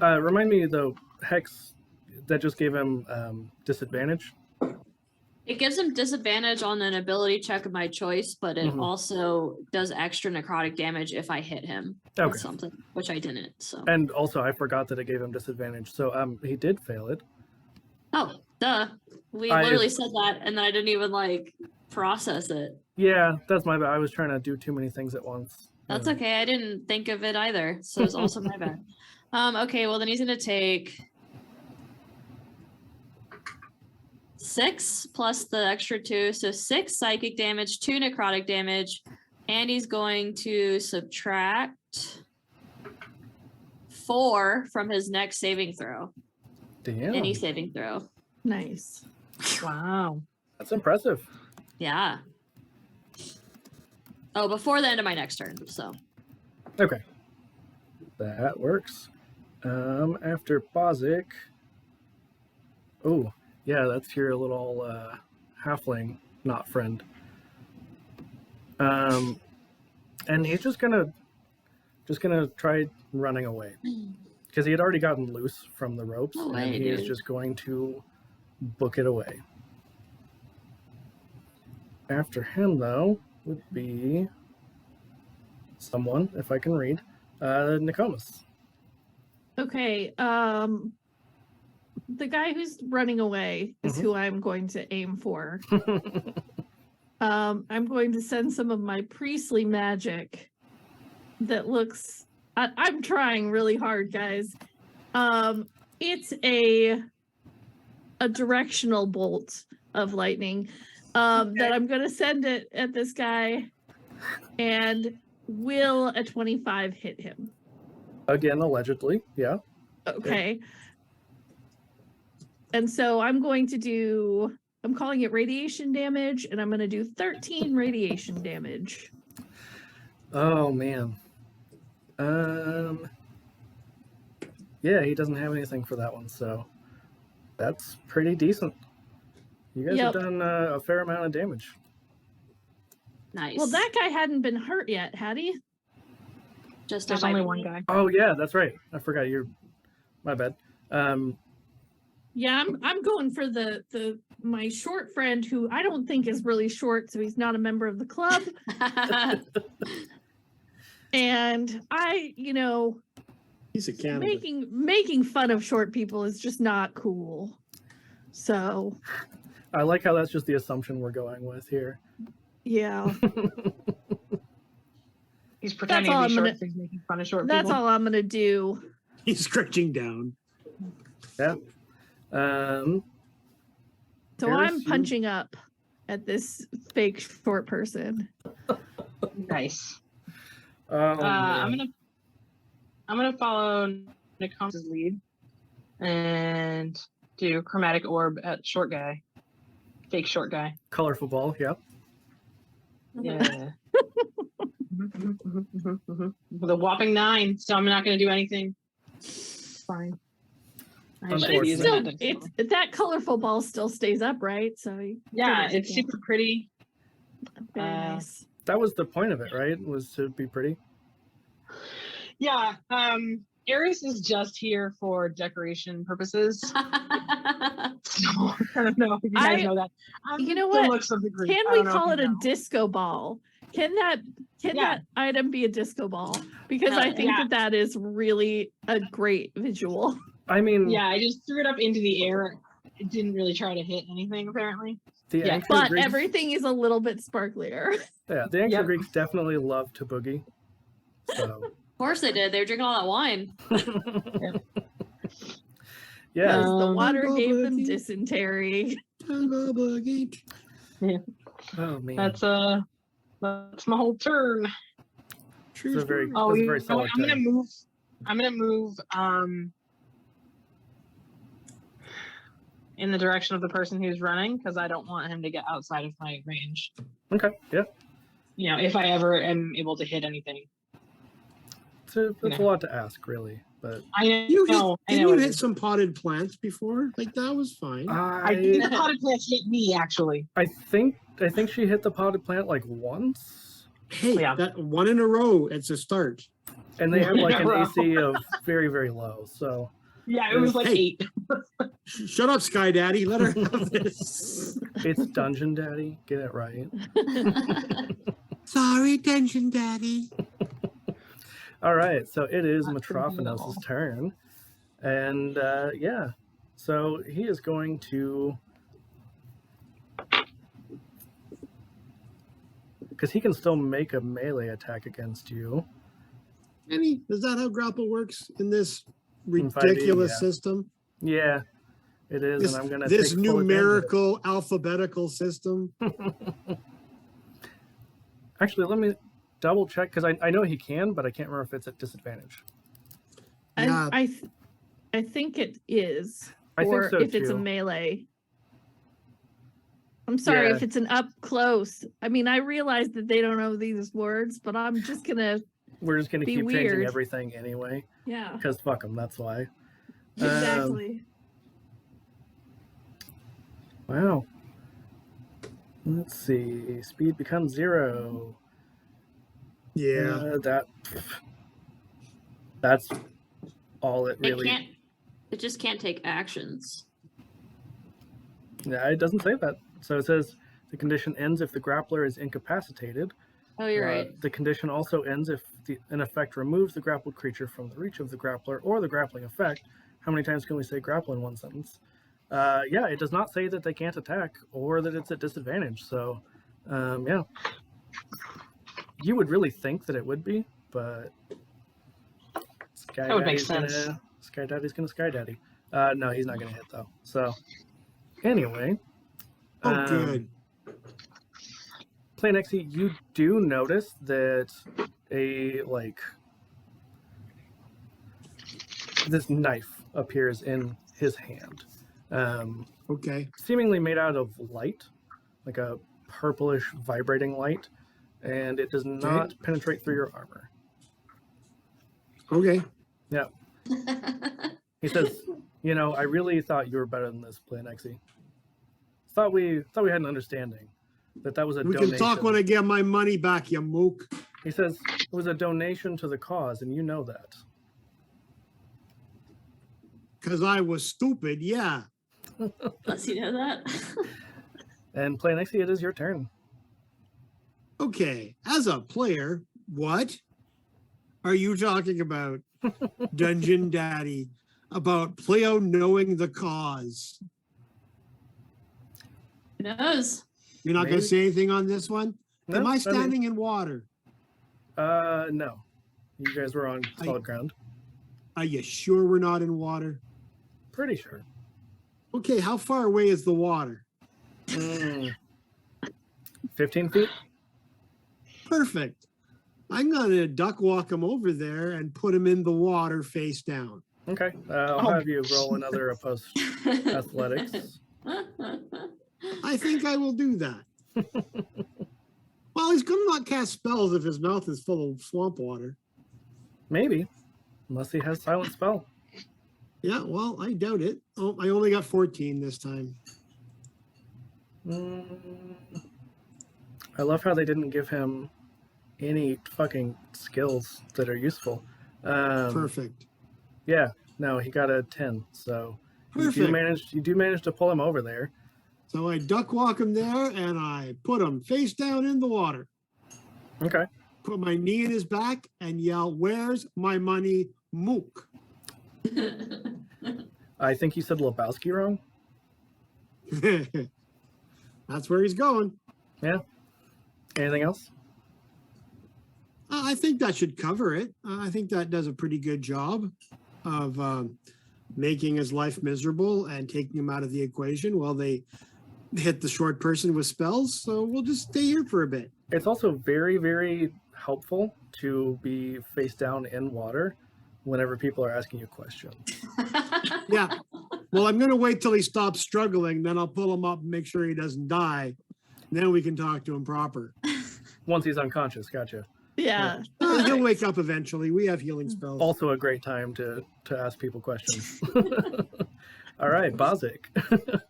[SPEAKER 1] Remind me though, Hex, that just gave him disadvantage.
[SPEAKER 3] It gives him disadvantage on an ability check of my choice, but it
[SPEAKER 1] Mhm.
[SPEAKER 3] also does extra necrotic damage if I hit him
[SPEAKER 1] Okay.
[SPEAKER 3] with something, which I didn't. So.
[SPEAKER 1] And also, I forgot that it gave him disadvantage. So he did fail it.
[SPEAKER 3] Oh, duh. We
[SPEAKER 1] I-
[SPEAKER 3] literally said that, and then I didn't even like process it.
[SPEAKER 1] Yeah, that's my bad. I was trying to do too many things at once.
[SPEAKER 3] That's okay. I didn't think of it either, so it's also my bad. Okay, well then he's gonna take 6 plus the extra 2, so 6 psychic damage, 2 necrotic damage, and he's going to subtract 4 from his next saving throw.
[SPEAKER 1] Damn.
[SPEAKER 3] Any saving throw.
[SPEAKER 4] Nice.
[SPEAKER 5] Wow.
[SPEAKER 1] That's impressive.
[SPEAKER 3] Yeah. Oh, before the end of my next turn, so.
[SPEAKER 1] Okay. That works. After Bozic. Oh, yeah, that's your little halfling not friend. And he's just gonna try running away. Because he had already gotten loose from the ropes,
[SPEAKER 3] No
[SPEAKER 1] and
[SPEAKER 3] way,
[SPEAKER 1] he is
[SPEAKER 3] dude.
[SPEAKER 1] just going to book it away. After him, though, would be someone, if I can read, Nicomas.
[SPEAKER 4] Okay. The guy who's running away is
[SPEAKER 1] Mhm.
[SPEAKER 4] who I'm going to aim for. I'm going to send some of my priestly magic that looks. I'm trying really hard, guys. It's a directional bolt of lightning that I'm going to send it at this guy, and will a 25 hit him?
[SPEAKER 1] Again, allegedly, yeah.
[SPEAKER 4] Okay. And so I'm going to do. I'm calling it radiation damage, and I'm going to do 13 radiation damage.
[SPEAKER 1] Oh man. Yeah, he doesn't have anything for that one, so that's pretty decent. You guys
[SPEAKER 4] Yep.
[SPEAKER 1] have done a fair amount of damage.
[SPEAKER 3] Nice.
[SPEAKER 4] Well, that guy hadn't been hurt yet, had he?
[SPEAKER 3] just
[SPEAKER 5] There's
[SPEAKER 3] not
[SPEAKER 5] only
[SPEAKER 3] my-
[SPEAKER 5] one guy.
[SPEAKER 1] Oh yeah, that's right. I forgot you're. My bad.
[SPEAKER 4] Yeah, I'm going for my short friend, who I don't think is really short, so he's not a member of the club. And
[SPEAKER 2] He's a candidate.
[SPEAKER 4] making fun of short people is just not cool. So
[SPEAKER 1] I like how that's just the assumption we're going with here.
[SPEAKER 4] yeah,
[SPEAKER 5] He's pretending
[SPEAKER 4] all
[SPEAKER 5] to be
[SPEAKER 4] I'm
[SPEAKER 5] short.
[SPEAKER 4] gonna-
[SPEAKER 5] So he's making fun of short
[SPEAKER 4] that's
[SPEAKER 5] people.
[SPEAKER 4] all I'm gonna do.
[SPEAKER 2] He's stretching down.
[SPEAKER 1] Yeah.
[SPEAKER 4] So
[SPEAKER 1] Harris,
[SPEAKER 4] I'm
[SPEAKER 1] you-
[SPEAKER 4] punching up at this fake short person.
[SPEAKER 5] Nice.
[SPEAKER 1] Oh, man.
[SPEAKER 5] I'm gonna follow Nick Holmes' lead and do chromatic orb at short guy, fake short guy.
[SPEAKER 1] Colorful ball. Yeah.
[SPEAKER 5] Yeah. With a whopping 9, so I'm not gonna do anything. Fine. I
[SPEAKER 4] But
[SPEAKER 5] should
[SPEAKER 1] Unfortunately.
[SPEAKER 5] be
[SPEAKER 4] it's
[SPEAKER 5] using
[SPEAKER 4] still
[SPEAKER 5] that next time.
[SPEAKER 4] that colorful ball still stays upright. So
[SPEAKER 5] Yeah,
[SPEAKER 4] pretty
[SPEAKER 5] it's
[SPEAKER 4] much
[SPEAKER 5] super pretty.
[SPEAKER 4] very
[SPEAKER 5] uh,
[SPEAKER 4] nice.
[SPEAKER 1] That was the point of it, right? Was to be pretty.
[SPEAKER 5] Yeah. Aries is just here for decoration purposes. So I don't know if you guys know that.
[SPEAKER 4] You know
[SPEAKER 5] The
[SPEAKER 4] what?
[SPEAKER 5] looks of the group.
[SPEAKER 4] Can
[SPEAKER 5] I
[SPEAKER 4] we
[SPEAKER 5] don't know if
[SPEAKER 4] call
[SPEAKER 5] you
[SPEAKER 4] it a
[SPEAKER 5] know.
[SPEAKER 4] disco ball? Can that item be a disco ball? Because I think
[SPEAKER 5] Yeah.
[SPEAKER 4] that is really a great visual.
[SPEAKER 1] I mean,
[SPEAKER 5] Yeah, I just threw it up into the air. It didn't really try to hit anything, apparently.
[SPEAKER 1] the
[SPEAKER 5] yeah.
[SPEAKER 1] ancient
[SPEAKER 4] But
[SPEAKER 1] Greeks,
[SPEAKER 4] everything is a little bit sparklier.
[SPEAKER 1] yeah, the ancient
[SPEAKER 5] Yep.
[SPEAKER 1] Greeks definitely loved to boogie. So,
[SPEAKER 3] Of course they did. They were drinking all that wine.
[SPEAKER 1] yeah.
[SPEAKER 4] Because the water
[SPEAKER 2] Tango
[SPEAKER 4] gave them
[SPEAKER 2] boogie.
[SPEAKER 4] dysentery.
[SPEAKER 2] Tango boogie.
[SPEAKER 1] Oh man.
[SPEAKER 5] That's my whole turn.
[SPEAKER 1] It's a very,
[SPEAKER 5] Oh,
[SPEAKER 1] that's a
[SPEAKER 5] you
[SPEAKER 1] very
[SPEAKER 5] know
[SPEAKER 1] solid
[SPEAKER 5] what? I'm gonna
[SPEAKER 1] turn.
[SPEAKER 5] move. I'm gonna move in the direction of the person who's running because I don't want him to get outside of my range.
[SPEAKER 1] Okay. Yeah.
[SPEAKER 5] You know, if I ever am able to hit anything.
[SPEAKER 1] It's a lot to ask, really. But
[SPEAKER 5] I know.
[SPEAKER 2] You hit,
[SPEAKER 5] I
[SPEAKER 2] didn't
[SPEAKER 5] know.
[SPEAKER 2] you
[SPEAKER 5] it
[SPEAKER 2] hit
[SPEAKER 5] is.
[SPEAKER 2] some potted plants before? Like that was fine.
[SPEAKER 5] I think the
[SPEAKER 1] I
[SPEAKER 5] potted plants hit me actually.
[SPEAKER 1] think she hit the potted plant like once,
[SPEAKER 2] Hey,
[SPEAKER 5] yeah.
[SPEAKER 2] that one in a row. It's a start.
[SPEAKER 1] and they have like an
[SPEAKER 5] Yeah,
[SPEAKER 1] AC of very, very low. So
[SPEAKER 5] Yeah, it was like
[SPEAKER 2] Hey.
[SPEAKER 5] 8.
[SPEAKER 2] Shut up, Sky Daddy. Let her have this.
[SPEAKER 1] It's Dungeon Daddy. Get it right.
[SPEAKER 2] Sorry, Dungeon Daddy.
[SPEAKER 1] All right, so it is
[SPEAKER 5] Not
[SPEAKER 1] Metrophanos'
[SPEAKER 5] conventional.
[SPEAKER 1] turn. And yeah, so he is going to. Because he can still make a melee attack against you.
[SPEAKER 2] Annie, is that how grapple works in this
[SPEAKER 1] In 5e,
[SPEAKER 2] ridiculous
[SPEAKER 1] yeah.
[SPEAKER 2] system?
[SPEAKER 1] Yeah, it is,
[SPEAKER 2] This,
[SPEAKER 1] and I'm going to
[SPEAKER 2] this
[SPEAKER 1] take full advantage of it.
[SPEAKER 2] numerical alphabetical system.
[SPEAKER 1] Actually, let me double check because I know he can, but I can't remember if it's at disadvantage.
[SPEAKER 2] Yeah.
[SPEAKER 4] I think it is.
[SPEAKER 1] I think
[SPEAKER 4] Or
[SPEAKER 1] so
[SPEAKER 4] if it's a
[SPEAKER 1] too.
[SPEAKER 4] melee. I'm sorry
[SPEAKER 1] Yeah.
[SPEAKER 4] if it's an up close. I mean, I realize that they don't know these words, but I'm just gonna,
[SPEAKER 1] We're just going to
[SPEAKER 4] Be
[SPEAKER 1] keep changing
[SPEAKER 4] weird.
[SPEAKER 1] everything anyway
[SPEAKER 4] yeah,
[SPEAKER 1] because fuck them. That's why.
[SPEAKER 4] exactly.
[SPEAKER 1] Wow. Let's see. Speed becomes 0.
[SPEAKER 2] Yeah.
[SPEAKER 1] That's all it
[SPEAKER 3] It
[SPEAKER 1] really.
[SPEAKER 3] can't. It just can't take actions.
[SPEAKER 1] Yeah, it doesn't say that. So it says the condition ends if the grappler is incapacitated.
[SPEAKER 3] Oh, you're right.
[SPEAKER 1] The condition also ends if an effect removes the grappled creature from the reach of the grappler or the grappling effect. How many times can we say grapple in one sentence? Yeah, it does not say that they can't attack or that it's at disadvantage. So, yeah. You would really think that it would be, but
[SPEAKER 5] That would make sense.
[SPEAKER 1] Sky Daddy's gonna Sky Daddy. No, he's not gonna hit though. So, anyway.
[SPEAKER 2] Oh, good.
[SPEAKER 1] Play Nexie, you do notice that this knife appears in his hand.
[SPEAKER 2] Okay.
[SPEAKER 1] Seemingly made out of light, like a purplish vibrating light, and it does not penetrate through your armor.
[SPEAKER 2] Okay.
[SPEAKER 1] Yeah. He says, I really thought you were better than this, Play Nexie. Thought we had an understanding that was a
[SPEAKER 2] We
[SPEAKER 1] donation.
[SPEAKER 2] can talk when I get my money back, you mook.
[SPEAKER 1] He says it was a donation to the cause, and you know that.
[SPEAKER 2] Because I was stupid, yeah.
[SPEAKER 3] Does he know that?
[SPEAKER 1] And Play Nexie, it is your turn.
[SPEAKER 2] Okay. As a player, what are you talking about, Dungeon Daddy? About Pleo knowing the cause?
[SPEAKER 3] Who knows?
[SPEAKER 2] You're not going
[SPEAKER 1] Maybe.
[SPEAKER 2] to say anything on this one?
[SPEAKER 1] No,
[SPEAKER 2] Am I standing in water?
[SPEAKER 1] No. You guys were on solid ground.
[SPEAKER 2] Are you sure we're not in water?
[SPEAKER 1] Pretty sure.
[SPEAKER 2] Okay, how far away is the water?
[SPEAKER 1] 15 feet?
[SPEAKER 2] Perfect. I'm going to duck walk him over there and put him in the water face down.
[SPEAKER 1] Okay. I'll have you roll another opposed athletics.
[SPEAKER 2] I think I will do that. Well, he's going to not cast spells if his mouth is full of swamp water.
[SPEAKER 1] Maybe. Unless he has silent spell.
[SPEAKER 2] Yeah, well, I doubt it. Oh, I only got 14 this time.
[SPEAKER 1] I love how they didn't give him any fucking skills that are useful.
[SPEAKER 2] Perfect.
[SPEAKER 1] Yeah, no, he got a 10. So you
[SPEAKER 2] Perfect.
[SPEAKER 1] do manage to pull him over there.
[SPEAKER 2] So I duck walk him there and I put him face down in the water.
[SPEAKER 1] Okay.
[SPEAKER 2] Put my knee in his back and yell, "Where's my money, mook?"
[SPEAKER 1] I think you said Lebowski wrong.
[SPEAKER 2] That's where he's going.
[SPEAKER 1] Yeah. Anything else?
[SPEAKER 2] I think that should cover it. I think that does a pretty good job of making his life miserable and taking him out of the equation while they hit the short person with spells. So we'll just stay here for a bit.
[SPEAKER 1] It's also very, very helpful to be face down in water whenever people are asking you questions.
[SPEAKER 2] Yeah. Well, I'm going to wait till he stops struggling. Then I'll pull him up and make sure he doesn't die. Then we can talk to him proper.
[SPEAKER 1] Once he's unconscious, gotcha.
[SPEAKER 4] Yeah.
[SPEAKER 2] He'll wake up eventually. We have healing spells.
[SPEAKER 1] Also a great time to ask people questions. All right, Bazik.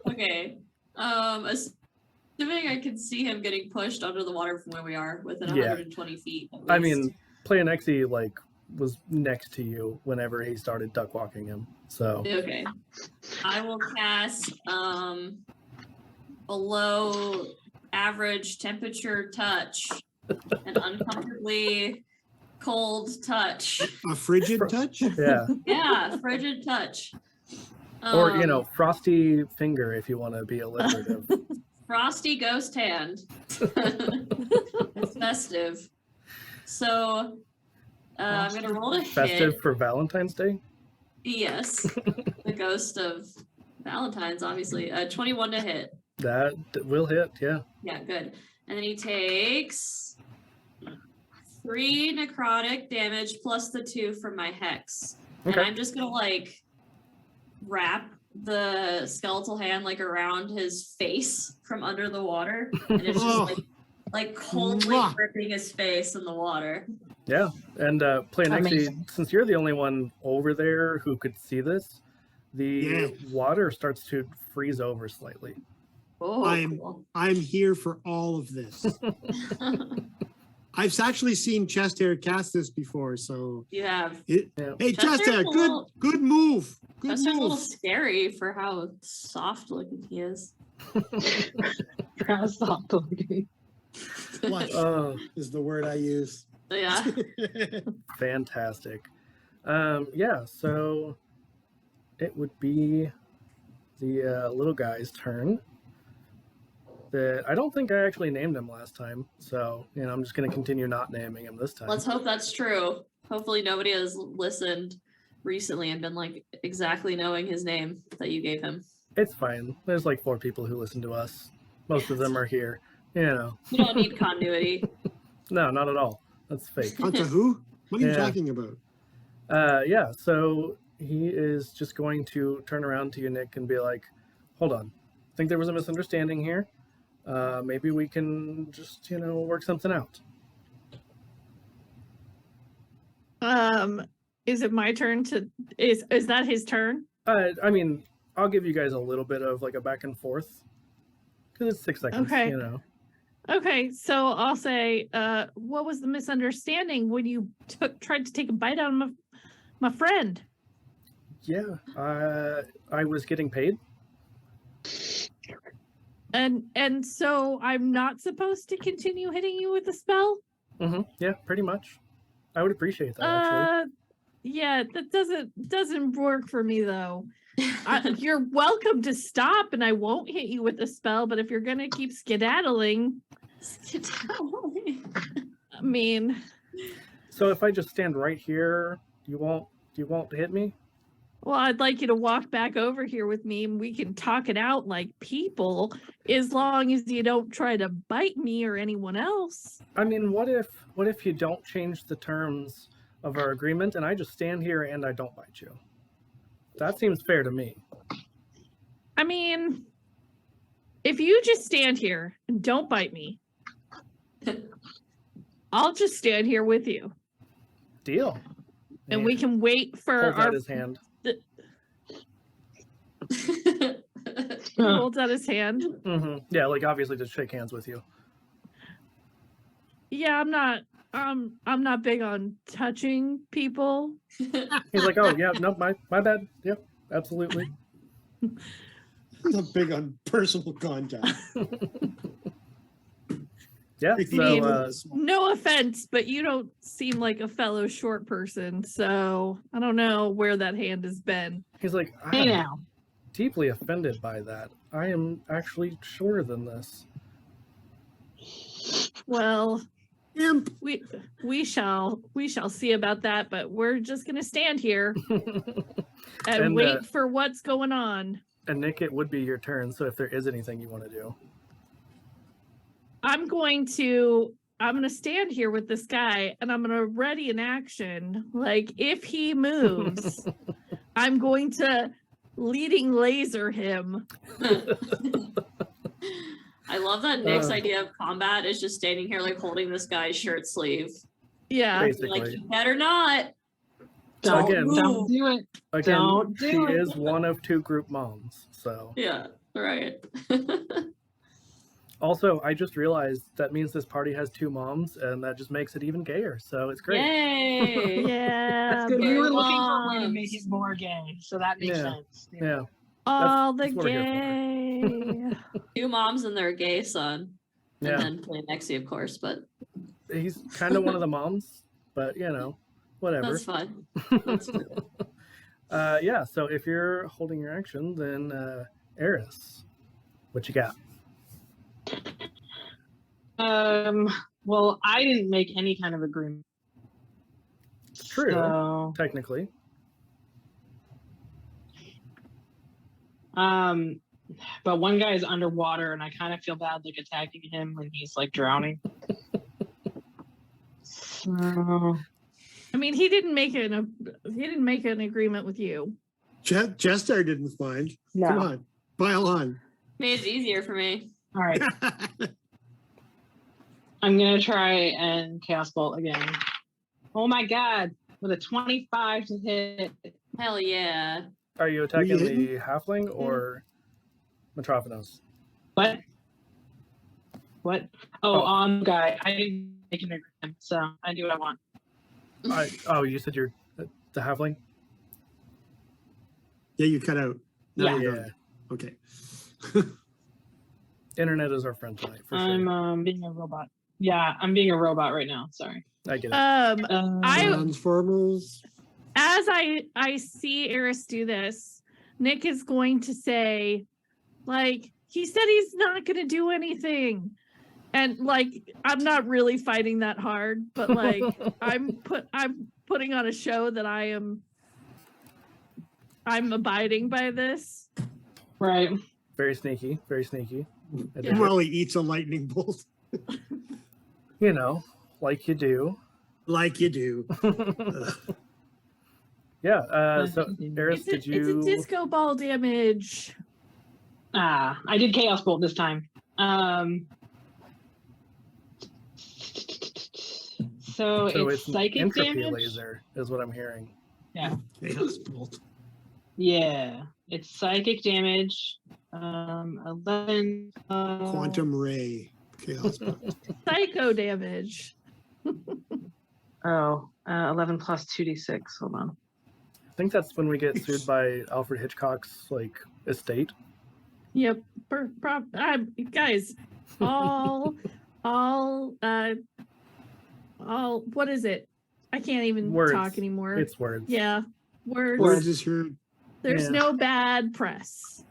[SPEAKER 3] Okay. Assuming I can see him getting pushed under the water from where we are within
[SPEAKER 1] Yeah.
[SPEAKER 3] 120 feet. At
[SPEAKER 1] I
[SPEAKER 3] least.
[SPEAKER 1] mean, Play Nexie, was next to you whenever he started duck walking him. So
[SPEAKER 3] Okay. I will cast below average temperature touch, an uncomfortably cold touch.
[SPEAKER 2] A frigid touch?
[SPEAKER 1] yeah,
[SPEAKER 3] Yeah, frigid touch.
[SPEAKER 1] or frosty finger if you want to be alliterative.
[SPEAKER 3] Frosty ghost hand. It's festive. So I'm gonna roll to
[SPEAKER 1] Festive
[SPEAKER 3] hit.
[SPEAKER 1] for Valentine's Day.
[SPEAKER 3] Yes, the ghost of Valentine's, obviously. 21 to hit.
[SPEAKER 1] That will hit. Yeah.
[SPEAKER 3] Yeah, good. And then he takes 3 necrotic damage plus the 2 from my hex.
[SPEAKER 1] Okay.
[SPEAKER 3] And I'm just gonna like wrap the skeletal hand like around his face from under the water, and it's just like coldly
[SPEAKER 2] Mwah.
[SPEAKER 3] gripping his face in the water.
[SPEAKER 1] Yeah, and Planexi,
[SPEAKER 5] Amazing.
[SPEAKER 1] since you're the only one over there who could see this, the water starts to freeze over slightly.
[SPEAKER 3] Oh,
[SPEAKER 2] I'm-
[SPEAKER 3] cool.
[SPEAKER 2] I'm here for all of this. I've actually seen Chest Hair cast this before, so
[SPEAKER 3] You have.
[SPEAKER 2] hey,
[SPEAKER 3] Chest
[SPEAKER 2] Chest
[SPEAKER 3] Hair's
[SPEAKER 2] Hair,
[SPEAKER 3] a little-
[SPEAKER 2] good move. Good
[SPEAKER 3] That's just a little
[SPEAKER 2] move.
[SPEAKER 3] scary for how soft looking he is.
[SPEAKER 5] Soft looking.
[SPEAKER 2] Plush
[SPEAKER 1] Oh,
[SPEAKER 2] is the word I use.
[SPEAKER 3] Yeah.
[SPEAKER 1] fantastic. Yeah, so it would be the little guy's turn. I don't think I actually named him last time, so I'm just going to continue not naming him this time.
[SPEAKER 3] Let's hope that's true. Hopefully nobody has listened recently and been like exactly knowing his name that you gave him.
[SPEAKER 1] It's fine. There's like 4 people who listen to us. Most of them are here.
[SPEAKER 3] You don't need continuity.
[SPEAKER 1] No, not at all. That's fake.
[SPEAKER 2] Onto who? What are you
[SPEAKER 1] Yeah.
[SPEAKER 2] talking about?
[SPEAKER 1] Yeah, so he is just going to turn around to you, Nick, and be like, hold on. I think there was a misunderstanding here. Maybe we can just, work something out.
[SPEAKER 4] Is it my turn to is that his turn?
[SPEAKER 1] I mean, I'll give you guys a little bit of like a back and forth. Because it's 6 seconds,
[SPEAKER 4] Okay. Okay, so I'll say, what was the misunderstanding when you tried to take a bite out of my friend?
[SPEAKER 1] Yeah, I was getting paid.
[SPEAKER 4] And so I'm not supposed to continue hitting you with a spell?
[SPEAKER 1] Yeah, pretty much. I would appreciate that, actually.
[SPEAKER 4] Yeah, that doesn't work for me though. You're welcome to stop and I won't hit you with a spell, but if you're gonna keep skedaddling, I mean,
[SPEAKER 1] So if I just stand right here, you won't hit me?
[SPEAKER 4] well, I'd like you to walk back over here with me and we can talk it out like people, as long as you don't try to bite me or anyone else.
[SPEAKER 1] I mean, what if you don't change the terms of our agreement and I just stand here and I don't bite you? That seems fair to me.
[SPEAKER 4] I mean, if you just stand here and don't bite me, I'll just stand here with you
[SPEAKER 1] Deal.
[SPEAKER 4] and we can wait for
[SPEAKER 1] hold out his hand.
[SPEAKER 4] He holds out his hand.
[SPEAKER 1] Yeah, like obviously just shake hands with you.
[SPEAKER 4] Yeah, I'm not big on touching people.
[SPEAKER 1] He's like, oh yeah, no, my bad. Yep, absolutely.
[SPEAKER 2] I'm not big on personal contact.
[SPEAKER 1] Yeah.
[SPEAKER 4] mean,
[SPEAKER 1] So
[SPEAKER 4] No offense, but you don't seem like a fellow short person, so I don't know where that hand has been.
[SPEAKER 1] he's like,
[SPEAKER 5] Hey
[SPEAKER 1] I'm
[SPEAKER 5] now.
[SPEAKER 1] deeply offended by that. I am actually shorter than this.
[SPEAKER 4] Well,
[SPEAKER 2] Imp.
[SPEAKER 4] we shall see about that, but we're just gonna stand here and
[SPEAKER 1] And,
[SPEAKER 4] wait for what's going on.
[SPEAKER 1] And Nick, it would be your turn. So if there is anything you want to do,
[SPEAKER 4] I'm gonna stand here with this guy and I'm gonna ready an action. Like if he moves, I'm going to leading laser him.
[SPEAKER 3] I love that Nick's idea of combat is just standing here like holding this guy's shirt sleeve.
[SPEAKER 4] Yeah.
[SPEAKER 1] basically.
[SPEAKER 3] Like, you better not.
[SPEAKER 5] Don't,
[SPEAKER 1] Again-
[SPEAKER 5] don't do it.
[SPEAKER 1] Again,
[SPEAKER 5] Don't
[SPEAKER 1] she
[SPEAKER 5] do it.
[SPEAKER 1] is one of 2 group moms. So
[SPEAKER 3] Yeah, right.
[SPEAKER 1] Also, I just realized that means this party has 2 moms, and that just makes it even gayer. So it's great.
[SPEAKER 3] Yay!
[SPEAKER 4] Yeah.
[SPEAKER 5] That's good. We were looking for a way to
[SPEAKER 3] moms.
[SPEAKER 5] make it more gay, so that makes
[SPEAKER 1] Yeah.
[SPEAKER 5] sense.
[SPEAKER 1] Yeah.
[SPEAKER 4] All the
[SPEAKER 1] that's what we're here
[SPEAKER 4] gay.
[SPEAKER 3] 2 moms and their gay son. And
[SPEAKER 1] Yeah.
[SPEAKER 3] then play Nexi, of course, but
[SPEAKER 1] He's kind of one of the moms, but whatever.
[SPEAKER 3] that's fine. That's fine.
[SPEAKER 1] Yeah. So if you're holding your action, then Eris, what you got?
[SPEAKER 5] Well, I didn't make any kind of agreement.
[SPEAKER 1] True.
[SPEAKER 5] So,
[SPEAKER 1] Technically.
[SPEAKER 5] but one guy is underwater, and I kind of feel bad like attacking him when he's like drowning. So,
[SPEAKER 4] I mean, he didn't make an agreement with you.
[SPEAKER 2] Jester didn't mind. Come on, pile on.
[SPEAKER 3] Made it easier for me.
[SPEAKER 5] all right, I'm gonna try and Chaos Bolt again. Oh my god, with a 25 to hit.
[SPEAKER 3] Hell yeah.
[SPEAKER 1] Are you attacking
[SPEAKER 2] Yeah.
[SPEAKER 1] the halfling or Metrophanos?
[SPEAKER 5] What? What? Oh, guy. I didn't make an agreement, so I do what I want.
[SPEAKER 1] You said you're the halfling?
[SPEAKER 2] Yeah, you cut out. Now
[SPEAKER 5] Yeah.
[SPEAKER 2] you're
[SPEAKER 1] Yeah.
[SPEAKER 2] done. Okay.
[SPEAKER 1] Internet is our friend tonight, for sure.
[SPEAKER 5] I'm being a robot. Yeah, I'm being a robot right now. Sorry.
[SPEAKER 1] I get it.
[SPEAKER 4] I
[SPEAKER 2] Transformers.
[SPEAKER 4] as I see Eris do this, Nick is going to say, like, he said he's not going to do anything. And like, I'm not really fighting that hard, but like, I'm putting on a show that I'm abiding by this.
[SPEAKER 5] Right.
[SPEAKER 1] Very sneaky. Very sneaky. I dig
[SPEAKER 4] Yeah.
[SPEAKER 1] it.
[SPEAKER 2] Well, he eats a lightning bolt
[SPEAKER 1] Like you do.
[SPEAKER 2] like you do.
[SPEAKER 1] Yeah. So, Eris, did
[SPEAKER 4] It's
[SPEAKER 1] you?
[SPEAKER 4] a disco ball damage.
[SPEAKER 5] I did Chaos Bolt this time. So
[SPEAKER 1] So
[SPEAKER 5] it's
[SPEAKER 1] it's
[SPEAKER 5] psychic
[SPEAKER 1] entropy
[SPEAKER 5] damage.
[SPEAKER 1] laser, is what I'm hearing.
[SPEAKER 2] Chaos bolt.
[SPEAKER 5] Yeah, it's psychic damage. 11.
[SPEAKER 2] Quantum ray. Chaos bolt.
[SPEAKER 4] Psycho damage.
[SPEAKER 5] 11 plus 2d6. Hold on.
[SPEAKER 1] I think that's when we get sued by Alfred Hitchcock's estate.
[SPEAKER 4] Yep. Guys, all, what is it? I can't even
[SPEAKER 1] Words.
[SPEAKER 4] talk anymore.
[SPEAKER 1] It's words.
[SPEAKER 4] Yeah. Words.
[SPEAKER 2] Words is heard.
[SPEAKER 4] There's
[SPEAKER 1] Yeah.
[SPEAKER 4] no bad press.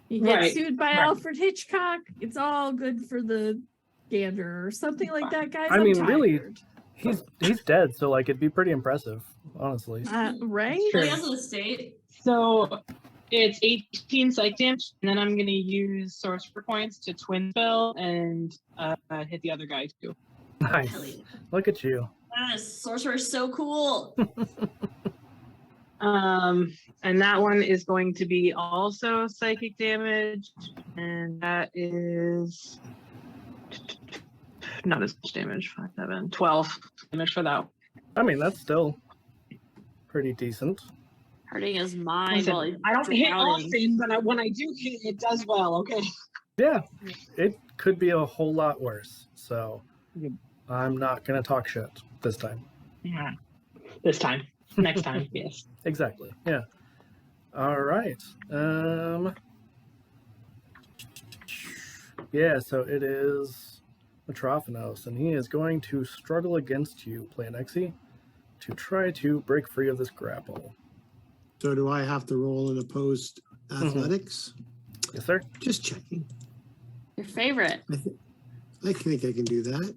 [SPEAKER 4] You get
[SPEAKER 5] Right,
[SPEAKER 4] sued by
[SPEAKER 5] right.
[SPEAKER 4] Alfred Hitchcock. It's all good for the gander or something like that, guys.
[SPEAKER 1] I
[SPEAKER 4] I'm
[SPEAKER 1] mean, really,
[SPEAKER 4] tired.
[SPEAKER 1] He's dead, so it'd be pretty impressive, honestly.
[SPEAKER 4] Right?
[SPEAKER 3] He has an estate.
[SPEAKER 5] So it's 18 psych damage, and then I'm going to use sorcerer points to twin spell and hit the other guy too.
[SPEAKER 1] Nice.
[SPEAKER 3] Hell yeah.
[SPEAKER 1] Look at you.
[SPEAKER 3] Sorcerer is so cool.
[SPEAKER 5] And that one is going to be also psychic damage, and that is not as much damage. 5, 7, 12 damage for that.
[SPEAKER 1] I mean, that's still pretty decent.
[SPEAKER 3] Hurting his mind
[SPEAKER 5] Listen,
[SPEAKER 3] while he's
[SPEAKER 5] I don't hit
[SPEAKER 3] drowning.
[SPEAKER 5] often, but when I do hit, it does well. Okay.
[SPEAKER 1] Yeah, it could be a whole lot worse. So
[SPEAKER 5] Yep.
[SPEAKER 1] I'm not gonna talk shit this time.
[SPEAKER 5] Yeah. This time. Next time. Yes.
[SPEAKER 1] Exactly. Yeah. All right. Yeah. So it is Metrophanos, and he is going to struggle against you, Planexi, to try to break free of this grapple.
[SPEAKER 2] So do I have to roll in opposed athletics?
[SPEAKER 1] Yes, sir.
[SPEAKER 2] Just checking.
[SPEAKER 3] Your favorite.
[SPEAKER 2] I think I can do that.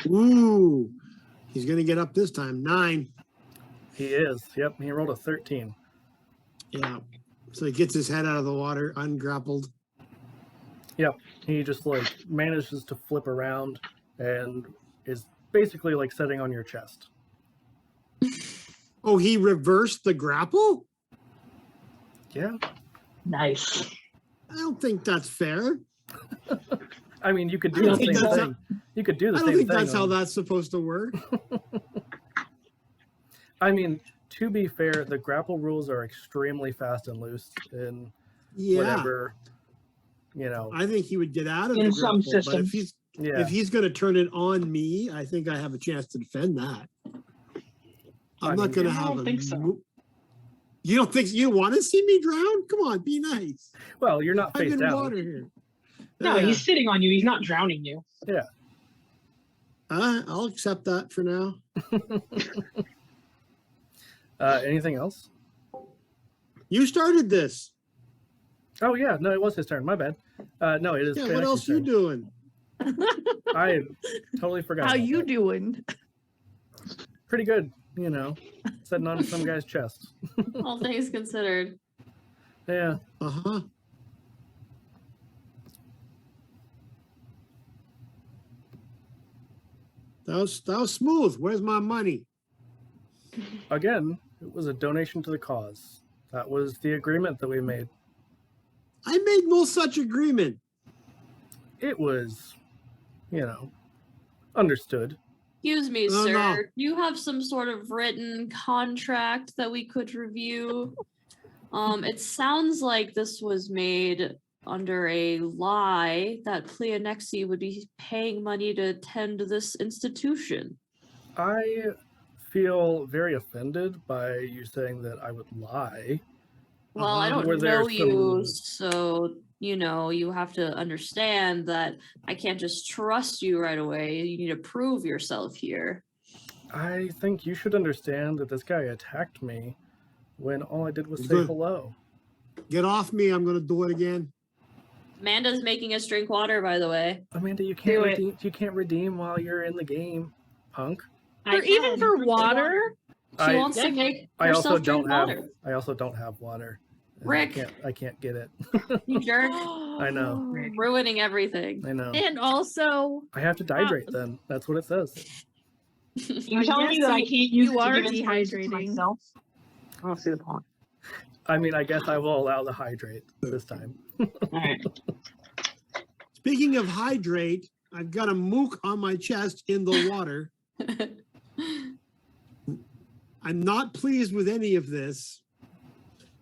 [SPEAKER 2] Ooh, he's gonna get up this time. 9.
[SPEAKER 1] He is. Yep. He rolled a 13.
[SPEAKER 2] Yeah. So he gets his head out of the water, ungrappled.
[SPEAKER 1] Yep. He just manages to flip around and is basically sitting on your chest.
[SPEAKER 2] Oh, he reversed the grapple?
[SPEAKER 1] Yeah.
[SPEAKER 5] Nice.
[SPEAKER 2] I don't think that's fair.
[SPEAKER 1] I mean, you could
[SPEAKER 2] I
[SPEAKER 1] do
[SPEAKER 2] don't
[SPEAKER 1] the
[SPEAKER 2] think
[SPEAKER 1] same
[SPEAKER 2] that's
[SPEAKER 1] thing. You could do
[SPEAKER 2] I
[SPEAKER 1] the
[SPEAKER 2] don't
[SPEAKER 1] same
[SPEAKER 2] think
[SPEAKER 1] thing.
[SPEAKER 2] that's how that's supposed to work.
[SPEAKER 1] I mean, to be fair, the grapple rules are extremely fast and loose in
[SPEAKER 2] Yeah.
[SPEAKER 1] whatever you know,
[SPEAKER 2] I think he would get out of
[SPEAKER 5] In
[SPEAKER 2] the
[SPEAKER 5] some
[SPEAKER 2] grapple, but
[SPEAKER 5] systems.
[SPEAKER 1] yeah.
[SPEAKER 2] if he's going to turn it on me, I think I have a chance to defend that. I'm not going to
[SPEAKER 5] I
[SPEAKER 2] have
[SPEAKER 5] don't
[SPEAKER 2] a.
[SPEAKER 5] think so.
[SPEAKER 2] You don't think you want to see me drown? Come on, be nice.
[SPEAKER 1] Well, you're not
[SPEAKER 2] I'm
[SPEAKER 1] face
[SPEAKER 2] in
[SPEAKER 1] down.
[SPEAKER 2] water here.
[SPEAKER 5] No,
[SPEAKER 2] Yeah.
[SPEAKER 5] he's sitting on you. He's not drowning you.
[SPEAKER 2] I'll accept that for now.
[SPEAKER 1] Anything else?
[SPEAKER 2] You started this.
[SPEAKER 1] Oh yeah, no, it was his turn. My bad. No, it is.
[SPEAKER 2] Yeah.
[SPEAKER 1] Play
[SPEAKER 2] What
[SPEAKER 1] Next's
[SPEAKER 2] else you
[SPEAKER 1] turn.
[SPEAKER 2] doing?
[SPEAKER 1] I totally forgot.
[SPEAKER 4] How
[SPEAKER 1] about
[SPEAKER 4] you
[SPEAKER 1] that.
[SPEAKER 4] doing?
[SPEAKER 1] Pretty good, you know, sitting on some guy's chest.
[SPEAKER 3] All things considered.
[SPEAKER 1] Yeah.
[SPEAKER 2] Uh huh. That was smooth. Where's my money?
[SPEAKER 1] Again, it was a donation to the cause. That was the agreement that we made.
[SPEAKER 2] I made no such agreement.
[SPEAKER 1] It was, you know, understood.
[SPEAKER 3] Excuse me,
[SPEAKER 2] No,
[SPEAKER 3] sir.
[SPEAKER 2] no.
[SPEAKER 3] Do you have some sort of written contract that we could review? It sounds like this was made under a lie that Pleonexi would be paying money to attend this institution.
[SPEAKER 1] I feel very offended by you saying that I would lie.
[SPEAKER 3] Well, I
[SPEAKER 2] Uh-huh.
[SPEAKER 3] don't
[SPEAKER 1] Were there
[SPEAKER 3] know you,
[SPEAKER 1] some-
[SPEAKER 3] so you know, you have to understand that I can't just trust you right away. You need to prove yourself here.
[SPEAKER 1] I think you should understand that this guy attacked me when all I did was say
[SPEAKER 2] Good.
[SPEAKER 1] hello.
[SPEAKER 2] Get off me. I'm going to do it again.
[SPEAKER 3] Amanda's making us drink water, by the way.
[SPEAKER 1] Amanda, you
[SPEAKER 5] Do
[SPEAKER 1] can't
[SPEAKER 5] it.
[SPEAKER 1] redeem. You can't redeem while you're in the game, punk.
[SPEAKER 4] Or even for water?
[SPEAKER 3] She
[SPEAKER 1] I-
[SPEAKER 3] wants to make
[SPEAKER 1] I also
[SPEAKER 3] herself drink
[SPEAKER 1] don't have.
[SPEAKER 3] water.
[SPEAKER 1] I also don't have water. and
[SPEAKER 3] Rick.
[SPEAKER 1] I can't get it.
[SPEAKER 3] You jerk.
[SPEAKER 1] I know.
[SPEAKER 3] Ruining everything.
[SPEAKER 1] I know.
[SPEAKER 4] And also,
[SPEAKER 1] I have to hydrate then. That's what it says.
[SPEAKER 5] You're telling me
[SPEAKER 4] guess
[SPEAKER 5] that I
[SPEAKER 4] you-
[SPEAKER 5] can't use
[SPEAKER 4] you
[SPEAKER 5] it to
[SPEAKER 4] are
[SPEAKER 5] give inspiration to
[SPEAKER 4] dehydrating.
[SPEAKER 5] myself? I don't see the point.
[SPEAKER 1] I mean, I guess I will allow the hydrate this time.
[SPEAKER 5] All right.
[SPEAKER 2] Speaking of hydrate, I've got a mook on my chest in the water. I'm not pleased with any of this.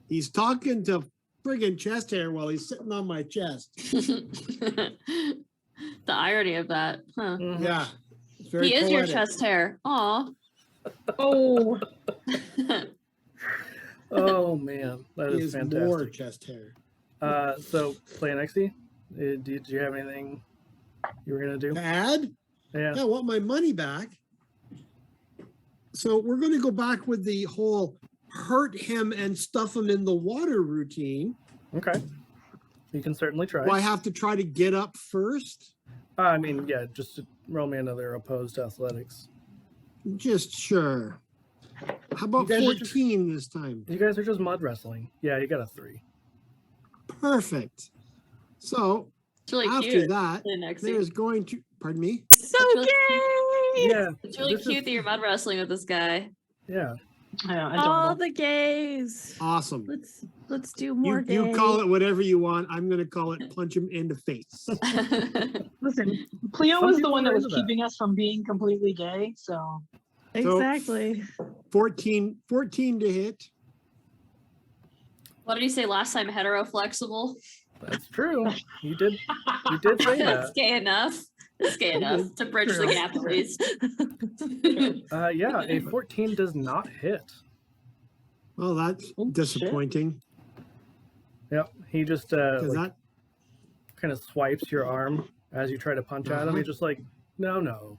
[SPEAKER 2] He's talking to friggin' chest hair while he's sitting on my chest.
[SPEAKER 3] The irony of that. Huh.
[SPEAKER 1] Mhm.
[SPEAKER 2] Yeah. It's very
[SPEAKER 3] He is your
[SPEAKER 2] poetic.
[SPEAKER 3] chest hair. Aw.
[SPEAKER 5] Oh,
[SPEAKER 1] Oh man, that
[SPEAKER 2] He
[SPEAKER 1] is
[SPEAKER 2] is more
[SPEAKER 1] fantastic.
[SPEAKER 2] chest hair.
[SPEAKER 1] So Play Nexty, did you have anything you were gonna do?
[SPEAKER 2] Bad?
[SPEAKER 1] Yeah.
[SPEAKER 2] I want my money back. So we're going to go back with the whole hurt him and stuff him in the water routine.
[SPEAKER 1] Okay. You can certainly try.
[SPEAKER 2] Do I have to try to get up first?
[SPEAKER 1] I mean, yeah, just roll me another opposed athletics.
[SPEAKER 2] Just sure. How about
[SPEAKER 1] You guys are just-
[SPEAKER 2] 14 this time?
[SPEAKER 1] You guys are just mud wrestling. Yeah, you got a 3.
[SPEAKER 2] Perfect. So
[SPEAKER 3] It's really
[SPEAKER 2] after
[SPEAKER 3] cute.
[SPEAKER 2] that,
[SPEAKER 3] Next
[SPEAKER 2] there's going to, pardon me?
[SPEAKER 4] so
[SPEAKER 3] really
[SPEAKER 4] gay!
[SPEAKER 1] Yeah.
[SPEAKER 3] It's really
[SPEAKER 1] this
[SPEAKER 3] cute
[SPEAKER 1] is-
[SPEAKER 3] that you're mud wrestling with this guy.
[SPEAKER 1] Yeah.
[SPEAKER 5] I
[SPEAKER 4] All
[SPEAKER 5] don't know.
[SPEAKER 4] the gays.
[SPEAKER 2] Awesome.
[SPEAKER 4] Let's do more
[SPEAKER 2] You
[SPEAKER 4] gay.
[SPEAKER 2] call it whatever you want. I'm going to call it punch him in the face.
[SPEAKER 5] Listen, Pleo
[SPEAKER 1] Some
[SPEAKER 5] was the
[SPEAKER 1] people
[SPEAKER 5] one that
[SPEAKER 1] are
[SPEAKER 5] was
[SPEAKER 1] into that.
[SPEAKER 5] keeping us from being completely gay. So
[SPEAKER 4] Exactly.
[SPEAKER 2] 14 to hit.
[SPEAKER 3] What did he say last time? Hetero flexible?
[SPEAKER 1] That's true. You did say
[SPEAKER 3] That's
[SPEAKER 1] that.
[SPEAKER 3] gay enough. It's gay enough to bridge the
[SPEAKER 1] True.
[SPEAKER 3] gap at least.
[SPEAKER 1] Yeah, a 14 does not hit.
[SPEAKER 2] Well, that's
[SPEAKER 5] Oh, shit.
[SPEAKER 2] disappointing.
[SPEAKER 1] Yep. He just
[SPEAKER 2] 'Cause
[SPEAKER 1] like, kind of swipes your arm as you try to punch at him.
[SPEAKER 2] Uh-huh.
[SPEAKER 1] He's just like, no.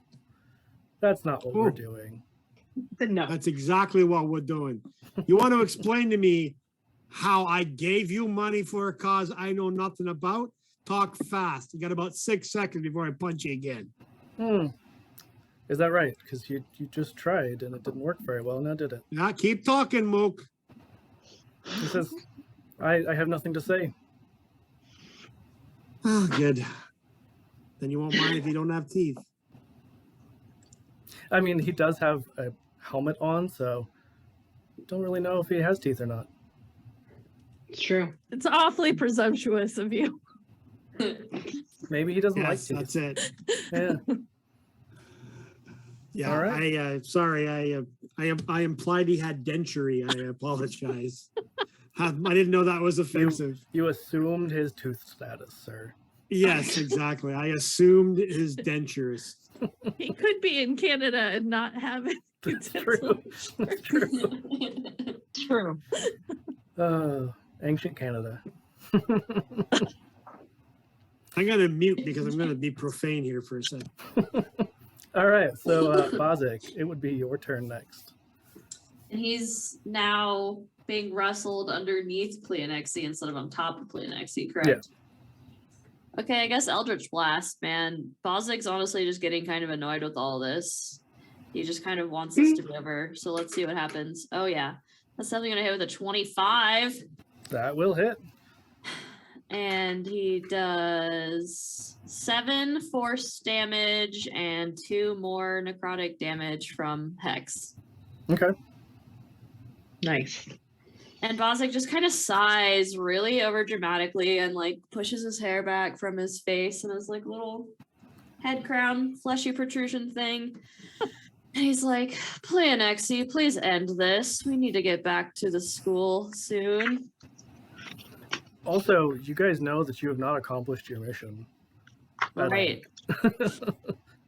[SPEAKER 1] That's not what we're
[SPEAKER 2] Oh.
[SPEAKER 1] doing.
[SPEAKER 5] no.
[SPEAKER 2] that's exactly what we're doing. You want to explain to me how I gave you money for a cause I know nothing about? Talk fast. You got about 6 seconds before I punch you again.
[SPEAKER 1] Is that right? Because you just tried and it didn't work very well, now did it?
[SPEAKER 2] Yeah, keep talking, Mook.
[SPEAKER 1] He says, I have nothing to say.
[SPEAKER 2] Oh, good. Then you won't mind if you don't have teeth.
[SPEAKER 1] I mean, he does have a helmet on, so don't really know if he has teeth or not.
[SPEAKER 5] It's true.
[SPEAKER 4] It's awfully presumptuous of you.
[SPEAKER 1] Maybe he doesn't
[SPEAKER 2] Yes,
[SPEAKER 1] like
[SPEAKER 2] that's
[SPEAKER 1] teeth.
[SPEAKER 2] it.
[SPEAKER 1] Yeah.
[SPEAKER 2] Yeah,
[SPEAKER 1] All right.
[SPEAKER 2] sorry, I implied he had denture. I apologize. I didn't know that was offensive.
[SPEAKER 1] You assumed his tooth status, sir.
[SPEAKER 2] Yes, exactly. I assumed his dentures.
[SPEAKER 4] He could be in Canada and not have it.
[SPEAKER 1] That's true. That's true.
[SPEAKER 5] True.
[SPEAKER 1] Ancient Canada.
[SPEAKER 2] I'm gonna mute because I'm gonna be profane here for a second.
[SPEAKER 1] All right, so Bozic, it would be your turn next.
[SPEAKER 3] And he's now being wrestled underneath Pleonexi instead of on top of Pleonexi, correct? Okay, I guess Eldritch Blast, man. Bozic's honestly just getting kind of annoyed with all this. He just kind of wants this to be over. So let's see what happens. Oh yeah. That's definitely gonna hit with a 25.
[SPEAKER 1] That will hit.
[SPEAKER 3] And he does 7 force damage and 2 more necrotic damage from Hex.
[SPEAKER 1] Okay.
[SPEAKER 5] Nice.
[SPEAKER 3] And Bozic just kind of sighs really over dramatically and like pushes his hair back from his face and his like little head crown, fleshy protrusion thing. And he's like, Pleonexi, please end this. We need to get back to the school soon.
[SPEAKER 1] Also, you guys know that you have not accomplished your mission.
[SPEAKER 3] Right.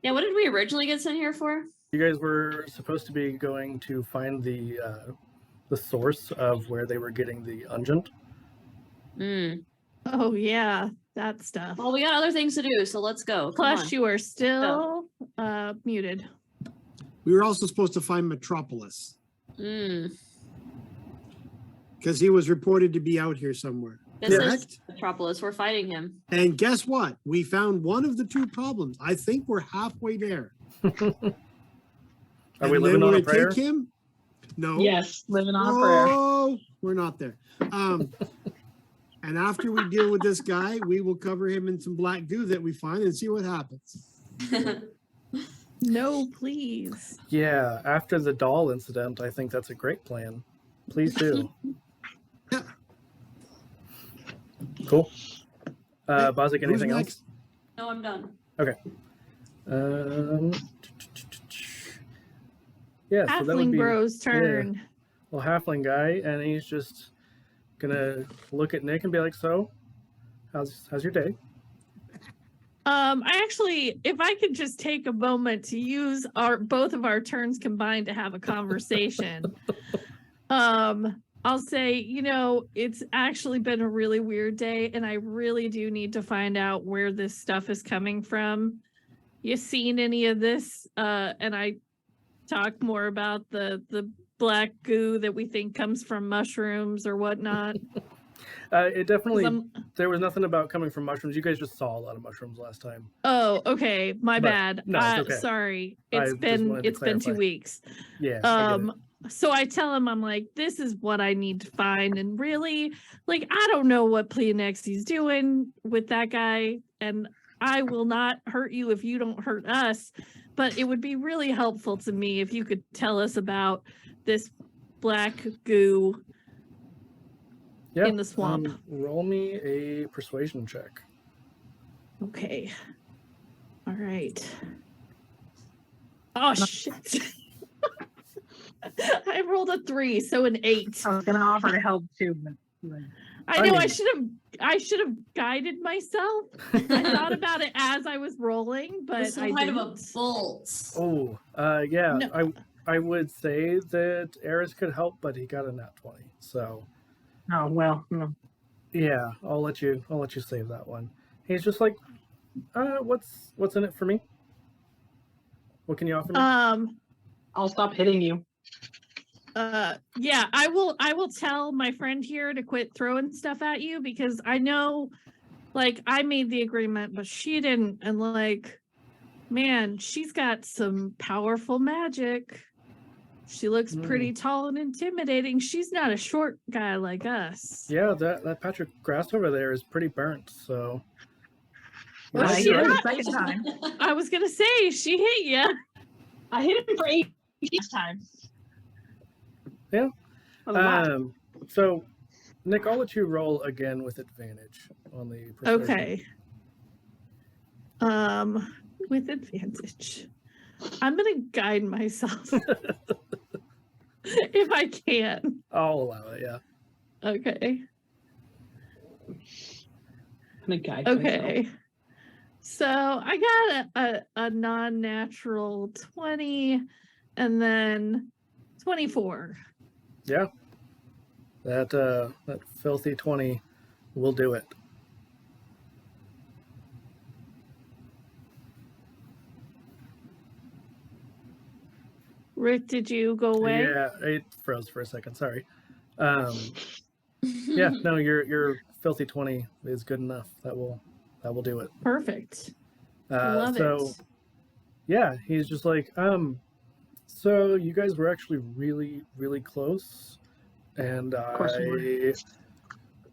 [SPEAKER 3] Yeah, what did we originally get sent here for?
[SPEAKER 1] You guys were supposed to be going to find the source of where they were getting the unguent.
[SPEAKER 4] Oh yeah, that stuff.
[SPEAKER 3] Well, we got other things to do, so let's go. Come
[SPEAKER 4] Plus,
[SPEAKER 3] on.
[SPEAKER 4] you are still muted.
[SPEAKER 2] We were also supposed to find Metropolis
[SPEAKER 3] Mm.
[SPEAKER 2] because he was reported to be out here somewhere.
[SPEAKER 3] This is
[SPEAKER 2] Correct?
[SPEAKER 3] Metropolis. We're fighting him.
[SPEAKER 2] And guess what? We found one of the 2 problems. I think we're halfway there.
[SPEAKER 1] Are we living on a prayer?
[SPEAKER 2] Take him? No.
[SPEAKER 5] Yes, living on a prayer.
[SPEAKER 2] Oh, we're not there. And after we deal with this guy, we will cover him in some black goo that we find and see what happens.
[SPEAKER 4] No, please.
[SPEAKER 1] Yeah, after the doll incident, I think that's a great plan. Please do.
[SPEAKER 2] Yeah.
[SPEAKER 1] Cool. Bozic,
[SPEAKER 2] Who's
[SPEAKER 1] anything else?
[SPEAKER 2] next?
[SPEAKER 3] No, I'm done.
[SPEAKER 1] Okay. Yeah, so that would
[SPEAKER 4] Halfling
[SPEAKER 1] be
[SPEAKER 4] Bro's turn.
[SPEAKER 1] well, halfling guy, and he's just gonna look at Nick and be like, "So, how's your day?"
[SPEAKER 4] I actually, if I could just take a moment to use both of our turns combined to have a conversation. I'll say, it's actually been a really weird day, and I really do need to find out where this stuff is coming from. You seen any of this? And I talk more about the black goo that we think comes from mushrooms or whatnot.
[SPEAKER 1] It definitely, there was nothing about coming from mushrooms. You guys just saw a lot of mushrooms last time.
[SPEAKER 4] Oh, okay. My
[SPEAKER 1] But,
[SPEAKER 4] bad.
[SPEAKER 1] no, it's okay.
[SPEAKER 4] Sorry.
[SPEAKER 1] I
[SPEAKER 4] It's
[SPEAKER 1] just
[SPEAKER 4] been
[SPEAKER 1] wanted to
[SPEAKER 4] 2
[SPEAKER 1] clarify.
[SPEAKER 4] weeks.
[SPEAKER 1] Yeah. I get it.
[SPEAKER 4] So I tell him, I'm like, this is what I need to find. And really, like, I don't know what Pleonexi's doing with that guy. And I will not hurt you if you don't hurt us. But it would be really helpful to me if you could tell us about this black goo
[SPEAKER 1] Yeah,
[SPEAKER 4] in the swamp.
[SPEAKER 1] Roll me a persuasion check.
[SPEAKER 4] Okay. All right. Oh, shit. I rolled a 3, so an 8.
[SPEAKER 5] I was gonna offer to help too, but
[SPEAKER 4] I know
[SPEAKER 1] mean-
[SPEAKER 4] I should have guided myself. I thought about it as I was rolling, but
[SPEAKER 3] Some
[SPEAKER 4] I
[SPEAKER 3] kind of a
[SPEAKER 4] didn't.
[SPEAKER 3] bolt.
[SPEAKER 1] Oh, yeah.
[SPEAKER 4] No.
[SPEAKER 1] I would say that Eris could help, but he got a nat 20. So
[SPEAKER 5] oh well. No.
[SPEAKER 1] yeah, I'll let you save that one. He's just like, what's in it for me? What can you offer me?
[SPEAKER 5] I'll stop hitting you.
[SPEAKER 4] Yeah, I will tell my friend here to quit throwing stuff at you because I know, like, I made the agreement, but she didn't, and like, man, she's got some powerful magic. She looks pretty tall and intimidating. She's not a short guy like us.
[SPEAKER 1] Yeah, that patch of grass over there is pretty burnt. So
[SPEAKER 4] Well,
[SPEAKER 5] I
[SPEAKER 4] she
[SPEAKER 5] hit him
[SPEAKER 4] not-
[SPEAKER 5] the second time.
[SPEAKER 4] I was gonna say she hit you.
[SPEAKER 5] I hit him for 8 this time.
[SPEAKER 1] Yeah.
[SPEAKER 5] That was a lot.
[SPEAKER 1] So Nick, I'll let you roll again with advantage on the persuasion.
[SPEAKER 4] Okay. With advantage. I'm gonna guide myself if I can.
[SPEAKER 1] I'll allow it. Yeah.
[SPEAKER 4] Okay.
[SPEAKER 5] I'm gonna guide myself.
[SPEAKER 4] Okay. So I got a non-natural 20 and then 24.
[SPEAKER 1] Yeah. That filthy 20 will do it.
[SPEAKER 4] Rick, did you go away?
[SPEAKER 1] Yeah, it froze for a second. Sorry. Yeah, no, your filthy 20 is good enough. That will do it.
[SPEAKER 4] Perfect. Love
[SPEAKER 1] so
[SPEAKER 4] it.
[SPEAKER 1] yeah, he's just like, so you guys were actually really, really close, and
[SPEAKER 5] course we were.
[SPEAKER 1] I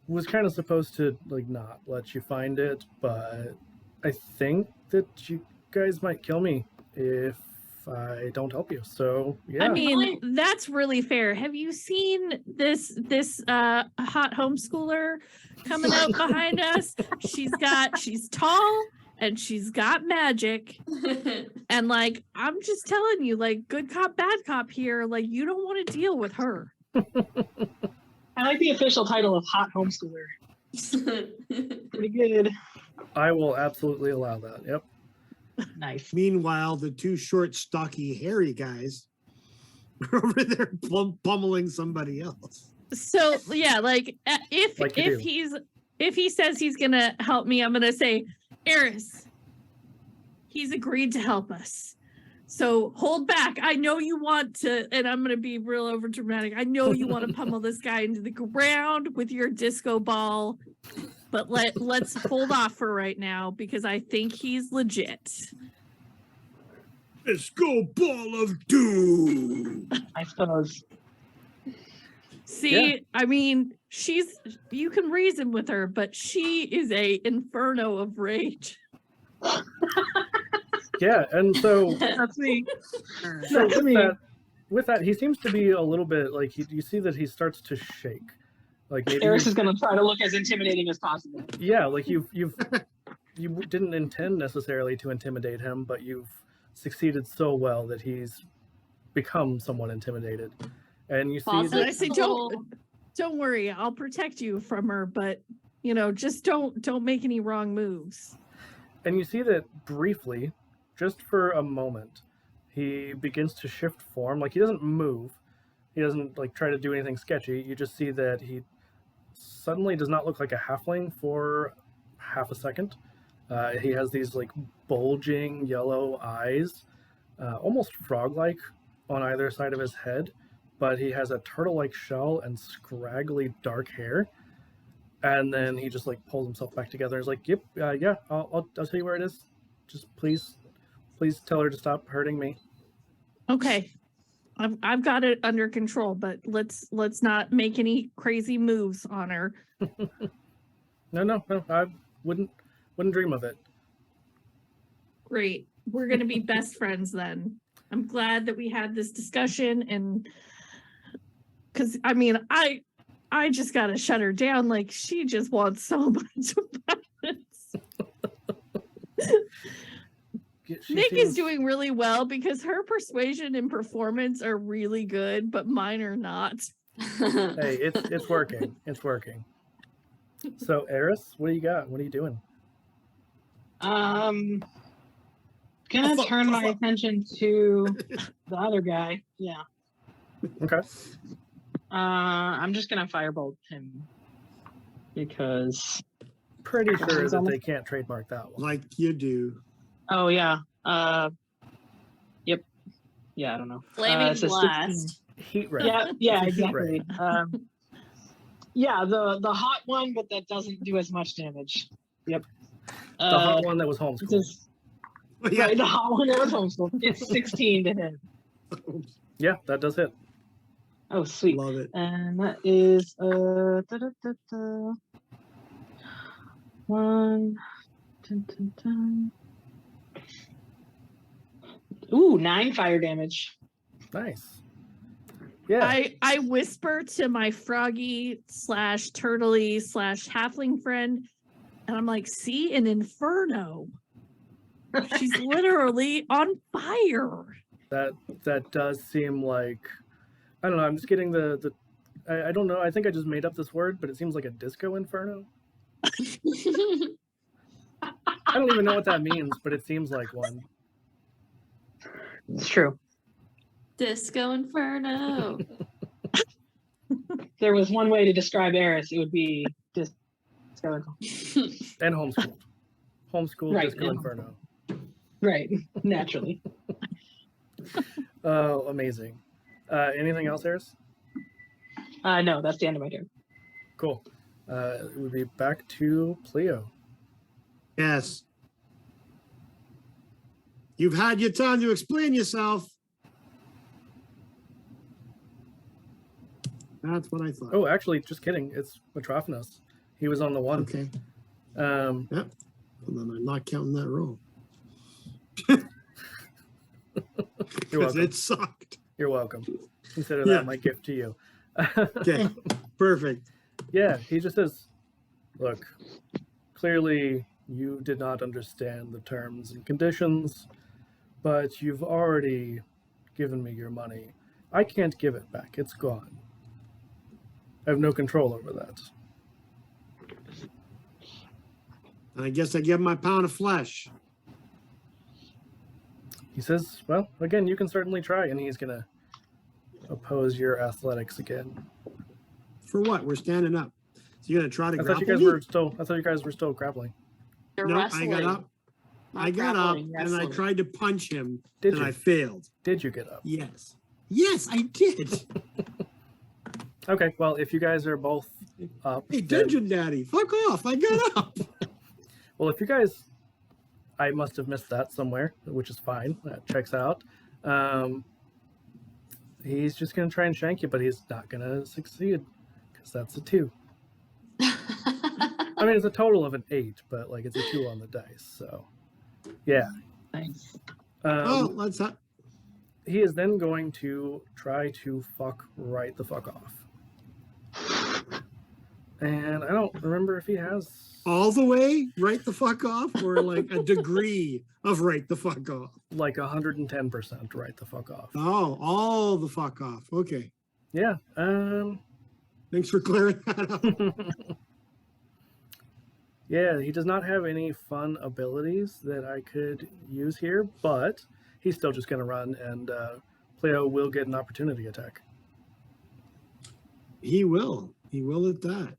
[SPEAKER 1] was kind of supposed to like not let you find it, but I think that you guys might kill me if I don't help you. So yeah.
[SPEAKER 4] I mean, that's really fair. Have you seen this hot homeschooler coming out behind us? She's tall and she's got magic. And like, I'm just telling you, like, good cop, bad cop here, like, you don't want to deal with her.
[SPEAKER 5] I like the official title of hot homeschooler. Pretty good.
[SPEAKER 1] I will absolutely allow that. Yep.
[SPEAKER 5] Nice.
[SPEAKER 2] Meanwhile, the two short, stocky, hairy guys are over there pummeling somebody else.
[SPEAKER 4] So yeah, like if
[SPEAKER 1] you
[SPEAKER 4] if he says he's gonna help me, I'm gonna say, Eris, he's agreed to help us. So hold back. I know you want to, and I'm gonna be real over dramatic. I know you want to pummel this guy into the ground with your disco ball, but let's hold off for right now because I think he's legit.
[SPEAKER 2] Disco ball of doom.
[SPEAKER 5] I suppose.
[SPEAKER 4] See,
[SPEAKER 1] Yeah.
[SPEAKER 4] I mean, you can reason with her, but she is a inferno of rage.
[SPEAKER 1] Yeah, and so
[SPEAKER 5] That's me.
[SPEAKER 1] so
[SPEAKER 5] That's me.
[SPEAKER 1] with that, he seems to be a little bit like you see that he starts to shake. Like maybe
[SPEAKER 5] Eris is gonna try to look as intimidating as possible.
[SPEAKER 1] yeah, like you didn't intend necessarily to intimidate him, but you've succeeded so well that he's become somewhat intimidated. And you see
[SPEAKER 4] And I
[SPEAKER 1] that
[SPEAKER 4] say, don't worry, I'll protect you from her, but just don't make any wrong moves.
[SPEAKER 1] and you see that briefly, just for a moment, he begins to shift form. Like he doesn't move. He doesn't like try to do anything sketchy. You just see that he suddenly does not look like a halfling for half a second. He has these like bulging yellow eyes, almost frog-like on either side of his head, but he has a turtle-like shell and scraggly dark hair. And then he just like pulls himself back together. He's like, "Yep, yeah, I'll tell you where it is. Just please tell her to stop hurting me."
[SPEAKER 4] Okay. I've got it under control, but let's not make any crazy moves on her.
[SPEAKER 1] No, I wouldn't dream of it.
[SPEAKER 4] Great. We're gonna be best friends then. I'm glad that we had this discussion, and because I mean I just gotta shut her down. Like she just wants so much violence. Nick is doing really well because her persuasion and performance are really good, but mine are not.
[SPEAKER 1] Hey, it's working. It's working. So, Eris, what do you got? What are you doing?
[SPEAKER 5] Gonna turn my attention to the other guy. Yeah.
[SPEAKER 1] Okay.
[SPEAKER 5] I'm just gonna firebolt him because.
[SPEAKER 1] Pretty sure that they can't trademark that one.
[SPEAKER 2] Like you do.
[SPEAKER 5] Oh yeah. Yep. Yeah, I don't know.
[SPEAKER 3] Flaming
[SPEAKER 5] so 16.
[SPEAKER 3] blast.
[SPEAKER 1] Heat ray.
[SPEAKER 5] Yeah,
[SPEAKER 1] It's a heat
[SPEAKER 5] exactly. Yeah, the hot one, but that doesn't do as much damage. Yep.
[SPEAKER 1] The hot one that was homeschooled.
[SPEAKER 2] Yeah.
[SPEAKER 5] Right, the hot one that was homeschooled. It's 16 to hit.
[SPEAKER 1] Yeah, that does hit.
[SPEAKER 5] Oh, sweet.
[SPEAKER 2] Love it.
[SPEAKER 5] And that is 1. Dun, dun, dun. Ooh, 9 fire damage.
[SPEAKER 1] Nice. Yeah.
[SPEAKER 4] I whisper to my froggy / turtley / halfling friend, and I'm like, see, an inferno. She's literally on fire.
[SPEAKER 1] That does seem like, I don't know, I'm just getting the I don't know. I think I just made up this word, but it seems like a disco inferno. I don't even know what that means, but it seems like one.
[SPEAKER 5] It's true.
[SPEAKER 3] Disco Inferno.
[SPEAKER 5] If there was one way to describe Eris, it would be disco.
[SPEAKER 1] And homeschooled. Homeschooled
[SPEAKER 5] Right,
[SPEAKER 1] disco
[SPEAKER 5] yeah.
[SPEAKER 1] inferno.
[SPEAKER 5] Right, naturally.
[SPEAKER 1] Oh, amazing. Anything else, Harris?
[SPEAKER 5] No, that's the end of my turn.
[SPEAKER 1] Cool. It would be back to Pleo.
[SPEAKER 2] Yes. You've had your time to explain yourself. That's what I thought.
[SPEAKER 1] Oh, actually, just kidding. It's Metrophanos. He was on the one.
[SPEAKER 2] Okay.
[SPEAKER 1] Um,
[SPEAKER 2] Yep. Well, then I'm not counting that roll.
[SPEAKER 1] You're
[SPEAKER 2] Because
[SPEAKER 1] welcome.
[SPEAKER 2] it sucked.
[SPEAKER 1] You're welcome. Consider
[SPEAKER 2] Yeah.
[SPEAKER 1] that my gift to you.
[SPEAKER 2] Okay. Perfect.
[SPEAKER 1] Yeah, he just says, look, clearly you did not understand the terms and conditions, but you've already given me your money. I can't give it back. It's gone. I have no control over that.
[SPEAKER 2] And I guess I give him my pound of flesh.
[SPEAKER 1] He says, well, again, you can certainly try, and he's going to oppose your athletics again.
[SPEAKER 2] For what? We're standing up. So you're gonna try to
[SPEAKER 1] I
[SPEAKER 2] grapple
[SPEAKER 1] thought
[SPEAKER 2] me?
[SPEAKER 1] you guys were still grappling.
[SPEAKER 3] You're
[SPEAKER 2] No,
[SPEAKER 3] wrestling.
[SPEAKER 2] I got up.
[SPEAKER 3] not
[SPEAKER 2] I got up
[SPEAKER 3] grappling,
[SPEAKER 2] and I
[SPEAKER 3] wrestling.
[SPEAKER 2] tried to punch him
[SPEAKER 1] Did
[SPEAKER 2] and
[SPEAKER 1] you?
[SPEAKER 2] I failed.
[SPEAKER 1] Did you get up?
[SPEAKER 2] Yes. Yes, I did.
[SPEAKER 1] Okay, well, if you guys are both up,
[SPEAKER 2] Hey,
[SPEAKER 1] then-
[SPEAKER 2] Dungeon Daddy, fuck off. I got up.
[SPEAKER 1] well, if you guys, I must have missed that somewhere, which is fine. That checks out. He's just going to try and shank you, but he's not going to succeed because that's a 2. I mean, it's a total of an 8, but like it's a 2 on the dice. So, yeah.
[SPEAKER 5] Thanks.
[SPEAKER 2] Oh, let's have.
[SPEAKER 1] He is then going to try to fuck right the fuck off. And I don't remember if he has.
[SPEAKER 2] All the way right the fuck off, or like a degree of right the fuck off?
[SPEAKER 1] Like 110% right the fuck off.
[SPEAKER 2] Oh, all the fuck off. Okay.
[SPEAKER 1] Yeah.
[SPEAKER 2] Thanks for clearing that up.
[SPEAKER 1] Yeah, he does not have any fun abilities that I could use here, but he's still just going to run, and Pleo will get an opportunity attack.
[SPEAKER 2] He will. He will at that.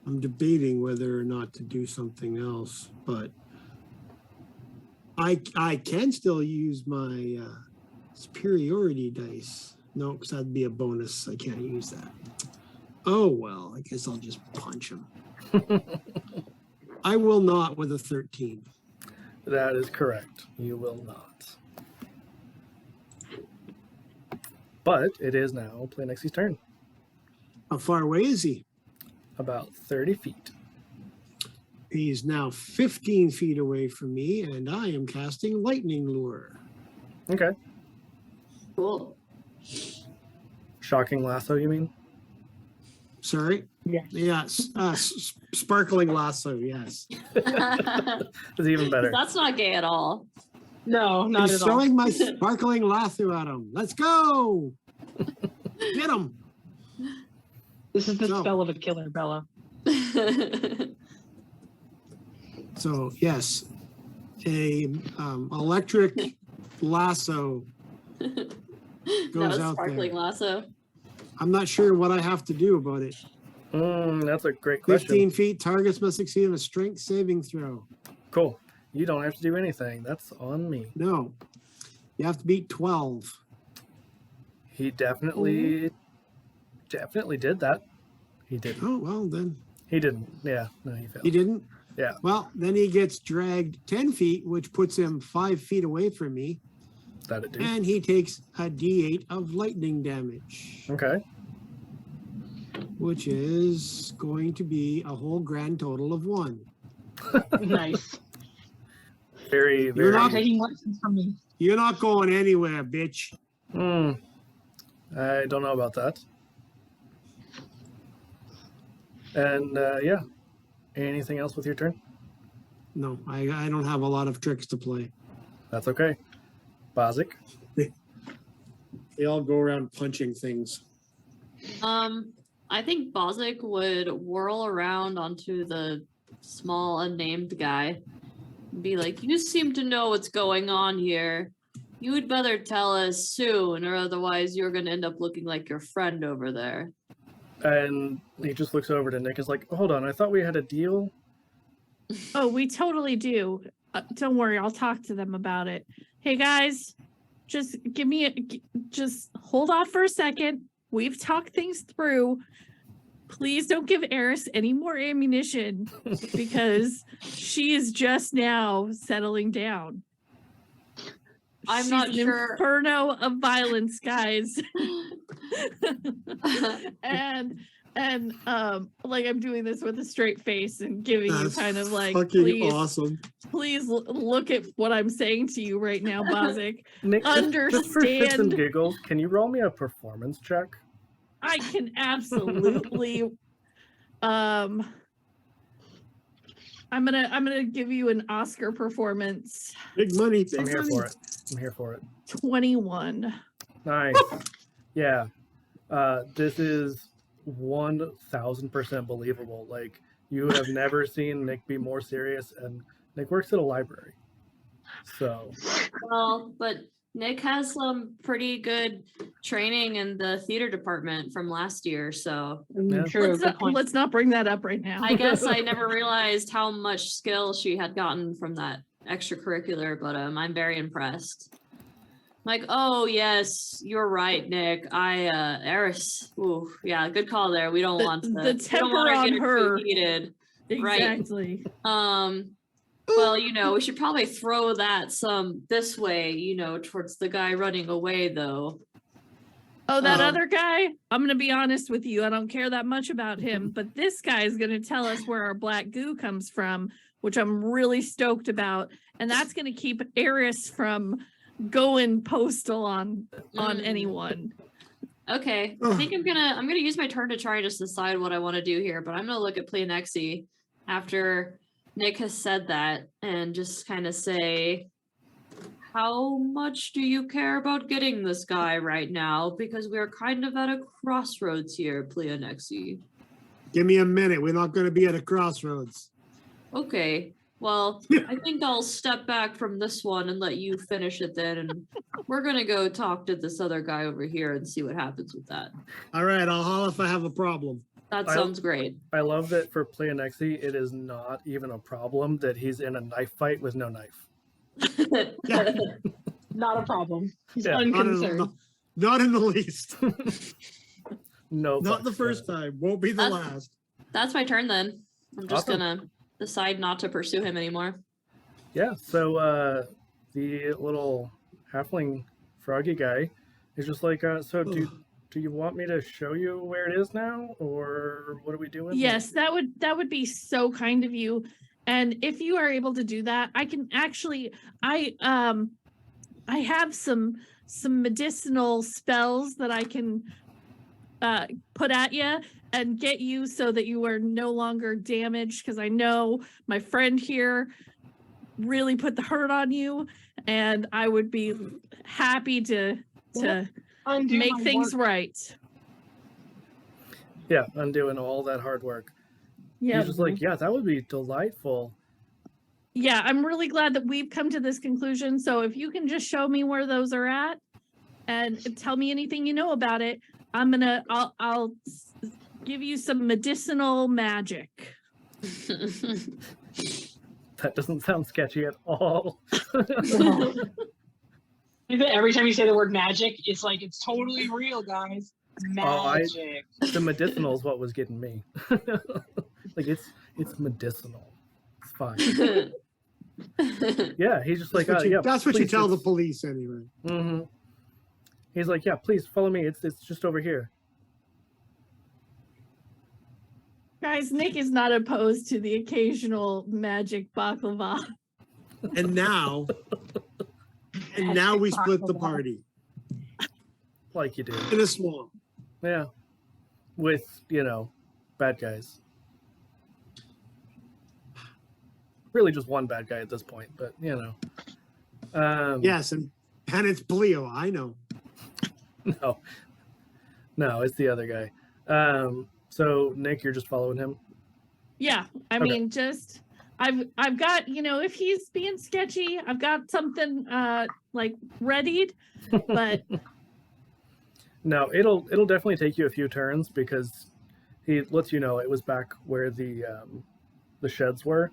[SPEAKER 2] I'm debating whether or not to do something else, but I can still use my superiority dice. No, because that'd be a bonus. I can't use that. Oh, well, I guess I'll just punch him. I will not with a 13.
[SPEAKER 1] That is correct. You will not. But it is now Planexy's turn.
[SPEAKER 2] How far away is he?
[SPEAKER 1] About 30 feet.
[SPEAKER 2] He's now 15 feet away from me, and I am casting Lightning Lure.
[SPEAKER 1] Okay.
[SPEAKER 3] Cool.
[SPEAKER 1] Shocking lasso, you mean?
[SPEAKER 2] Sorry?
[SPEAKER 5] Yeah.
[SPEAKER 2] Yes. Sparkling Lasso, yes.
[SPEAKER 1] It's even better.
[SPEAKER 3] That's not gay at all.
[SPEAKER 5] No, not
[SPEAKER 2] He's
[SPEAKER 5] at all.
[SPEAKER 2] throwing my sparkling lasso at him. Let's go. Get him.
[SPEAKER 5] This is the
[SPEAKER 2] So-
[SPEAKER 5] spell of a killer, Bella.
[SPEAKER 2] So, yes, a electric lasso
[SPEAKER 3] Not
[SPEAKER 2] goes
[SPEAKER 3] a
[SPEAKER 2] out
[SPEAKER 3] sparkling
[SPEAKER 2] there.
[SPEAKER 3] lasso.
[SPEAKER 2] I'm not sure what I have to do about it.
[SPEAKER 1] That's a great question.
[SPEAKER 2] 15 feet, targets must succeed on a strength saving throw.
[SPEAKER 1] Cool. You don't have to do anything. That's on me.
[SPEAKER 2] No, you have to beat 12.
[SPEAKER 1] He definitely did that. He didn't.
[SPEAKER 2] Oh, well, then
[SPEAKER 1] He didn't. Yeah. No, he failed.
[SPEAKER 2] he didn't.
[SPEAKER 1] Yeah.
[SPEAKER 2] Well, then he gets dragged 10 feet, which puts him 5 feet away from me,
[SPEAKER 1] That'd do.
[SPEAKER 2] and he takes a d8 of lightning damage,
[SPEAKER 1] Okay.
[SPEAKER 2] which is going to be a whole grand total of 1.
[SPEAKER 5] Nice.
[SPEAKER 1] Very,
[SPEAKER 2] You're
[SPEAKER 1] very.
[SPEAKER 2] not-
[SPEAKER 5] Taking lessons from me.
[SPEAKER 2] You're not going anywhere, bitch.
[SPEAKER 1] I don't know about that. And yeah. Anything else with your turn?
[SPEAKER 2] No, I don't have a lot of tricks to play.
[SPEAKER 1] That's okay. Bozic?
[SPEAKER 2] They all go around punching things.
[SPEAKER 3] I think Bozic would whirl around onto the small unnamed guy and be like, "You seem to know what's going on here. You would better tell us soon, or otherwise you're gonna end up looking like your friend over there."
[SPEAKER 1] And he just looks over to Nick. Is like, hold on, I thought we had a deal.
[SPEAKER 4] Oh, we totally do. Don't worry, I'll talk to them about it. Hey guys, just just hold off for a second. We've talked things through. Please don't give Eris any more ammunition because she is just now settling down.
[SPEAKER 3] I'm
[SPEAKER 4] She's
[SPEAKER 3] not
[SPEAKER 4] an
[SPEAKER 3] sure.
[SPEAKER 4] Inferno of violence, guys. and like I'm doing this with a straight face and giving you
[SPEAKER 2] That's
[SPEAKER 4] kind of like,
[SPEAKER 2] fucking awesome.
[SPEAKER 4] please look at what I'm saying to you right now, Bozic.
[SPEAKER 1] Nick, just for shits and
[SPEAKER 4] Understand.
[SPEAKER 1] giggles, can you roll me a performance check?
[SPEAKER 4] I can absolutely. I'm gonna give you an Oscar performance.
[SPEAKER 2] Big money. Big
[SPEAKER 1] I'm here
[SPEAKER 2] money.
[SPEAKER 1] for it. I'm here for it.
[SPEAKER 4] 21.
[SPEAKER 1] Nice. Yeah. This is 1000% believable. Like, you have never seen Nick be more serious, and Nick works at a library. So,
[SPEAKER 3] Well, but Nick has some pretty good training in the theater department from last year, so
[SPEAKER 1] Yeah.
[SPEAKER 5] True. Good point.
[SPEAKER 4] Let's not bring that up right now.
[SPEAKER 3] I guess I never realized how much skill she had gotten from that extracurricular, but I'm very impressed. Like, oh yes, you're right, Nick. Eris. Ooh, yeah, good call there. We don't want
[SPEAKER 4] the
[SPEAKER 3] we don't
[SPEAKER 4] temper
[SPEAKER 3] want
[SPEAKER 4] on
[SPEAKER 3] get
[SPEAKER 4] her.
[SPEAKER 3] too heated.
[SPEAKER 4] Exactly.
[SPEAKER 3] Well, we should probably throw that this way, towards the guy running away, though.
[SPEAKER 4] Oh, that other guy? I'm going to be honest with you. I don't care that much about him, but this guy is going to tell us where our black goo comes from, which I'm really stoked about. And that's going to keep Eris from going postal on anyone.
[SPEAKER 3] Okay. I think I'm gonna use my turn to try and just decide what I want to do here, but I'm gonna look at Pleonexi after Nick has said that and just kind of say, how much do you care about getting this guy right now? Because we're kind of at a crossroads here, Pleonexi.
[SPEAKER 2] Give me a minute. We're not going to be at a crossroads.
[SPEAKER 3] Okay. Well, I think I'll step back from this one and let you finish it then. And we're going to go talk to this other guy over here and see what happens with that.
[SPEAKER 2] All right. I'll holler if I have a problem.
[SPEAKER 3] That sounds great.
[SPEAKER 1] I love that for Pleonexi, it is not even a problem that he's in a knife fight with no knife.
[SPEAKER 5] Not a problem. He's
[SPEAKER 1] Yeah.
[SPEAKER 5] unconcerned.
[SPEAKER 2] Not in the least.
[SPEAKER 1] No.
[SPEAKER 2] Not the
[SPEAKER 1] fucks
[SPEAKER 2] first
[SPEAKER 1] given.
[SPEAKER 2] time. Won't be the last.
[SPEAKER 3] That's my turn then. I'm just
[SPEAKER 1] Awesome.
[SPEAKER 3] going to decide not to pursue him anymore.
[SPEAKER 1] Yeah, so the little halfling froggy guy is just like, so do you want me to show you where it is now, or what are we doing?
[SPEAKER 4] Yes, that would be so kind of you. And if you are able to do that, I can actually I have some medicinal spells that I can put at you and get you so that you are no longer damaged, because I know my friend here really put the hurt on you, and I would be happy to
[SPEAKER 5] Undo
[SPEAKER 4] make
[SPEAKER 5] my
[SPEAKER 4] things
[SPEAKER 5] work.
[SPEAKER 4] right.
[SPEAKER 1] Yeah, undoing all that hard work.
[SPEAKER 4] Yeah.
[SPEAKER 1] He's just like, yeah, that would be delightful.
[SPEAKER 4] Yeah, I'm really glad that we've come to this conclusion. So if you can just show me where those are at and tell me anything you know about it, I'll give you some medicinal magic.
[SPEAKER 1] That doesn't sound sketchy at all.
[SPEAKER 5] Every time you say the word magic, it's like it's totally real, guys. Magic.
[SPEAKER 1] The medicinal is what was getting me. Like, it's medicinal. It's fine. Yeah, he's just like, yeah.
[SPEAKER 2] That's what you
[SPEAKER 1] please,
[SPEAKER 2] tell the
[SPEAKER 1] it's-
[SPEAKER 2] police anyway.
[SPEAKER 1] Mm-hmm. He's like, yeah, please follow me. It's just over here.
[SPEAKER 4] Guys, Nick is not opposed to the occasional magic baklava.
[SPEAKER 2] And now we split the party
[SPEAKER 1] Like you do.
[SPEAKER 2] in a swamp.
[SPEAKER 1] Yeah. With, bad guys. Really just one bad guy at this point, but
[SPEAKER 2] Yes, and And it's Pleo, I know.
[SPEAKER 1] No, it's the other guy. So Nick, you're just following him.
[SPEAKER 4] Yeah, I
[SPEAKER 1] Okay.
[SPEAKER 4] mean, just I've got, if he's being sketchy, I've got something like readied, but
[SPEAKER 1] No, it'll definitely take you a few turns because he lets you know it was back where the sheds were,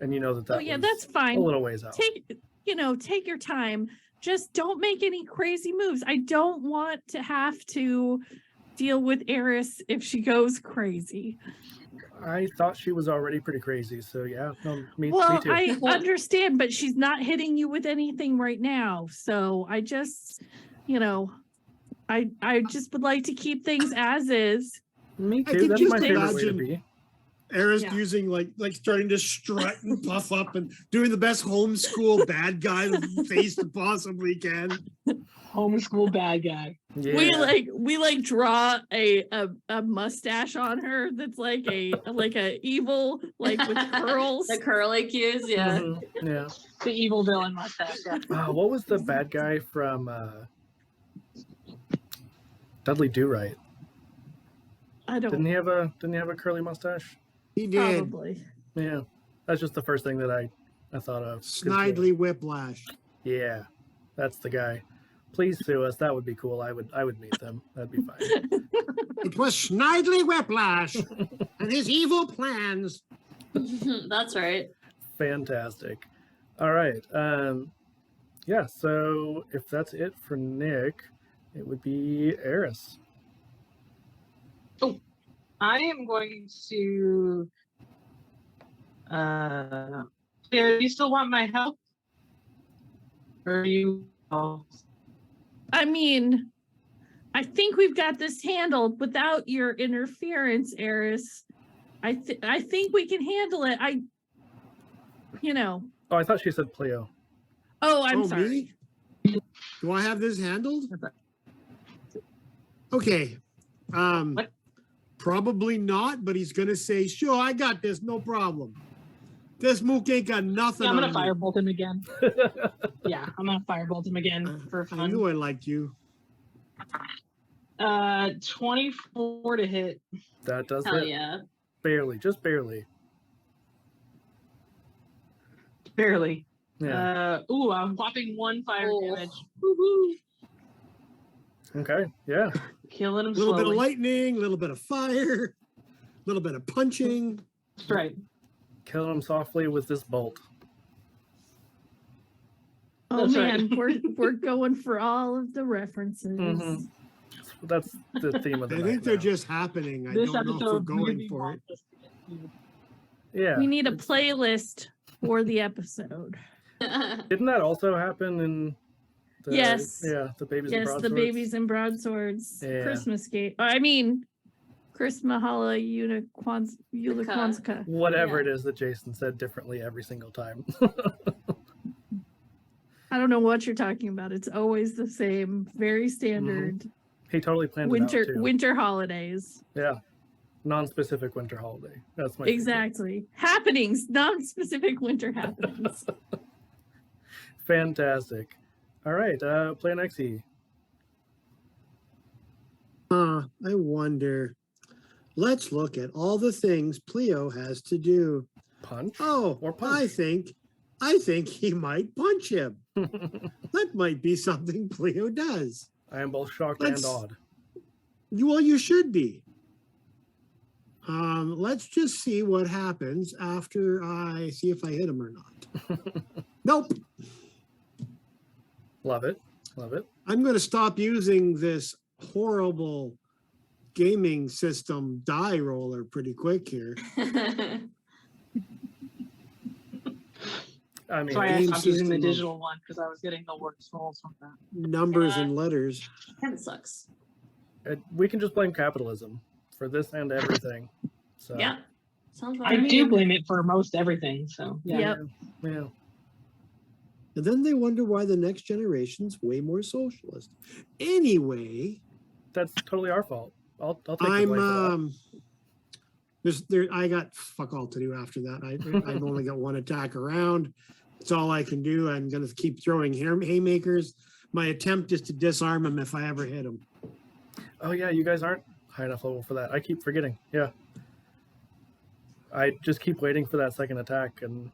[SPEAKER 1] and you know that
[SPEAKER 4] oh yeah,
[SPEAKER 1] was
[SPEAKER 4] that's fine.
[SPEAKER 1] a little ways out.
[SPEAKER 4] Take your time. Just don't make any crazy moves. I don't want to have to deal with Eris if she goes crazy.
[SPEAKER 1] I thought she was already pretty crazy, so yeah, no, me too.
[SPEAKER 4] I understand, but she's not hitting you with anything right now. So I just, I just would like to keep things as is.
[SPEAKER 1] Me
[SPEAKER 2] I
[SPEAKER 1] too.
[SPEAKER 2] could
[SPEAKER 1] That's
[SPEAKER 2] just
[SPEAKER 1] my favorite way to
[SPEAKER 2] imagine
[SPEAKER 1] be.
[SPEAKER 2] Eris
[SPEAKER 3] Yeah.
[SPEAKER 2] using like starting to strut and puff up and doing the best homeschool bad guy face to possibly can.
[SPEAKER 5] Homeschool bad guy.
[SPEAKER 1] Yeah.
[SPEAKER 4] We draw a mustache on her that's like a evil with curls.
[SPEAKER 3] The curly cues, yeah.
[SPEAKER 1] Mhm, yeah.
[SPEAKER 5] The evil villain mustache. Yeah.
[SPEAKER 1] What was the bad guy from Dudley Do Right?
[SPEAKER 4] I don't
[SPEAKER 1] Didn't he have a curly mustache?
[SPEAKER 2] He did.
[SPEAKER 4] probably.
[SPEAKER 1] Yeah. That's just the first thing that I thought of. 'Cause,
[SPEAKER 2] Snidely Whiplash.
[SPEAKER 1] Yeah. That's the guy. Please sue us. That would be cool. I would meet them. That'd be fine.
[SPEAKER 2] It was Snidely Whiplash and his evil plans.
[SPEAKER 3] That's right.
[SPEAKER 1] Fantastic. All right. Yeah, so if that's it for Nick, it would be Eris.
[SPEAKER 5] I am going to. Yeah, do you still want my help? Or are you? Oh,
[SPEAKER 4] I mean, I think we've got this handled without your interference, Eris. I think we can handle it.
[SPEAKER 1] Oh, I thought she said Pleo.
[SPEAKER 4] Oh, I'm
[SPEAKER 2] Oh,
[SPEAKER 4] sorry.
[SPEAKER 2] me? Do I have this handled? Okay.
[SPEAKER 5] What?
[SPEAKER 2] Probably not, but he's gonna say, "Sure, I got this, no problem." This mook ain't got nothing.
[SPEAKER 5] yeah, I'm
[SPEAKER 2] on
[SPEAKER 5] gonna
[SPEAKER 2] me.
[SPEAKER 5] firebolt him again. Yeah, I'm gonna firebolt him again for
[SPEAKER 2] I
[SPEAKER 5] fun.
[SPEAKER 2] knew I liked you.
[SPEAKER 5] 24 to hit.
[SPEAKER 1] That does
[SPEAKER 3] Hell
[SPEAKER 1] it.
[SPEAKER 3] yeah.
[SPEAKER 1] Barely, just barely.
[SPEAKER 5] Barely.
[SPEAKER 1] Yeah.
[SPEAKER 5] I'm whopping 1 fire
[SPEAKER 3] Oh.
[SPEAKER 5] damage. Woohoo!
[SPEAKER 1] Okay. Yeah.
[SPEAKER 5] Killing him
[SPEAKER 2] A little
[SPEAKER 5] slowly.
[SPEAKER 2] bit of lightning, a little bit of fire, a little bit of punching.
[SPEAKER 5] That's right.
[SPEAKER 1] Killing him softly with this bolt.
[SPEAKER 4] Oh
[SPEAKER 5] That's right.
[SPEAKER 4] man, we're going for all of the references.
[SPEAKER 1] Mhm. That's the theme of the
[SPEAKER 2] I
[SPEAKER 1] night.
[SPEAKER 2] think they're
[SPEAKER 1] now.
[SPEAKER 2] just happening. I
[SPEAKER 5] This
[SPEAKER 2] don't know if we're
[SPEAKER 5] episode
[SPEAKER 2] going
[SPEAKER 5] really
[SPEAKER 2] for it.
[SPEAKER 5] wants us to get to
[SPEAKER 1] Yeah.
[SPEAKER 4] We need a playlist for the episode.
[SPEAKER 1] Didn't that also happen in the,
[SPEAKER 4] Yes.
[SPEAKER 1] Yeah, the babies and
[SPEAKER 4] Yes, the
[SPEAKER 1] broadswords?
[SPEAKER 4] babies and broadswords.
[SPEAKER 1] Yeah.
[SPEAKER 4] Christmas game. I mean, Christmahala Unikwanska.
[SPEAKER 1] Whatever
[SPEAKER 3] Yeah.
[SPEAKER 1] it is that Jason said differently every single time.
[SPEAKER 4] I don't know what you're talking about. It's always the same, very standard
[SPEAKER 1] He totally planned it out too.
[SPEAKER 4] winter holidays.
[SPEAKER 1] Yeah. Non-specific winter holiday. That's my favorite.
[SPEAKER 4] Exactly. Happenings, non-specific winter happenings.
[SPEAKER 1] Fantastic. All right, Play Nexie.
[SPEAKER 2] I wonder. Let's look at all the things Pleo has to do.
[SPEAKER 1] Punch.
[SPEAKER 2] Oh,
[SPEAKER 1] Or punch.
[SPEAKER 2] I think he might punch him. That might be something Pleo does.
[SPEAKER 1] I am both shocked
[SPEAKER 2] Let's-
[SPEAKER 1] and awed.
[SPEAKER 2] You should be. Let's just see what happens after I see if I hit him or not. Nope.
[SPEAKER 1] Love it. Love it.
[SPEAKER 2] I'm going to stop using this horrible gaming system die roller pretty quick here.
[SPEAKER 1] I mean,
[SPEAKER 5] So I
[SPEAKER 2] game
[SPEAKER 5] stopped using the
[SPEAKER 2] system of-
[SPEAKER 5] digital one because I was getting the worst rolls from that.
[SPEAKER 2] Numbers and letters.
[SPEAKER 3] Kind of sucks.
[SPEAKER 1] we can just blame capitalism for this and everything. So
[SPEAKER 3] Yeah. Sounds
[SPEAKER 5] I
[SPEAKER 3] right.
[SPEAKER 5] do blame it for most everything. So yeah.
[SPEAKER 4] Yep.
[SPEAKER 1] yeah.
[SPEAKER 2] And then they wonder why the next generation's way more socialist. Anyway,
[SPEAKER 1] That's totally our fault. I'll take the
[SPEAKER 2] I'm
[SPEAKER 1] blame for
[SPEAKER 2] I got fuck all to do after that. I've only got one attack around. It's all I can do. I'm gonna keep throwing haymakers. my attempt is to disarm him if I ever hit him.
[SPEAKER 1] Oh yeah, you guys aren't high enough level for that. I keep forgetting. Yeah. I just keep waiting for that second attack and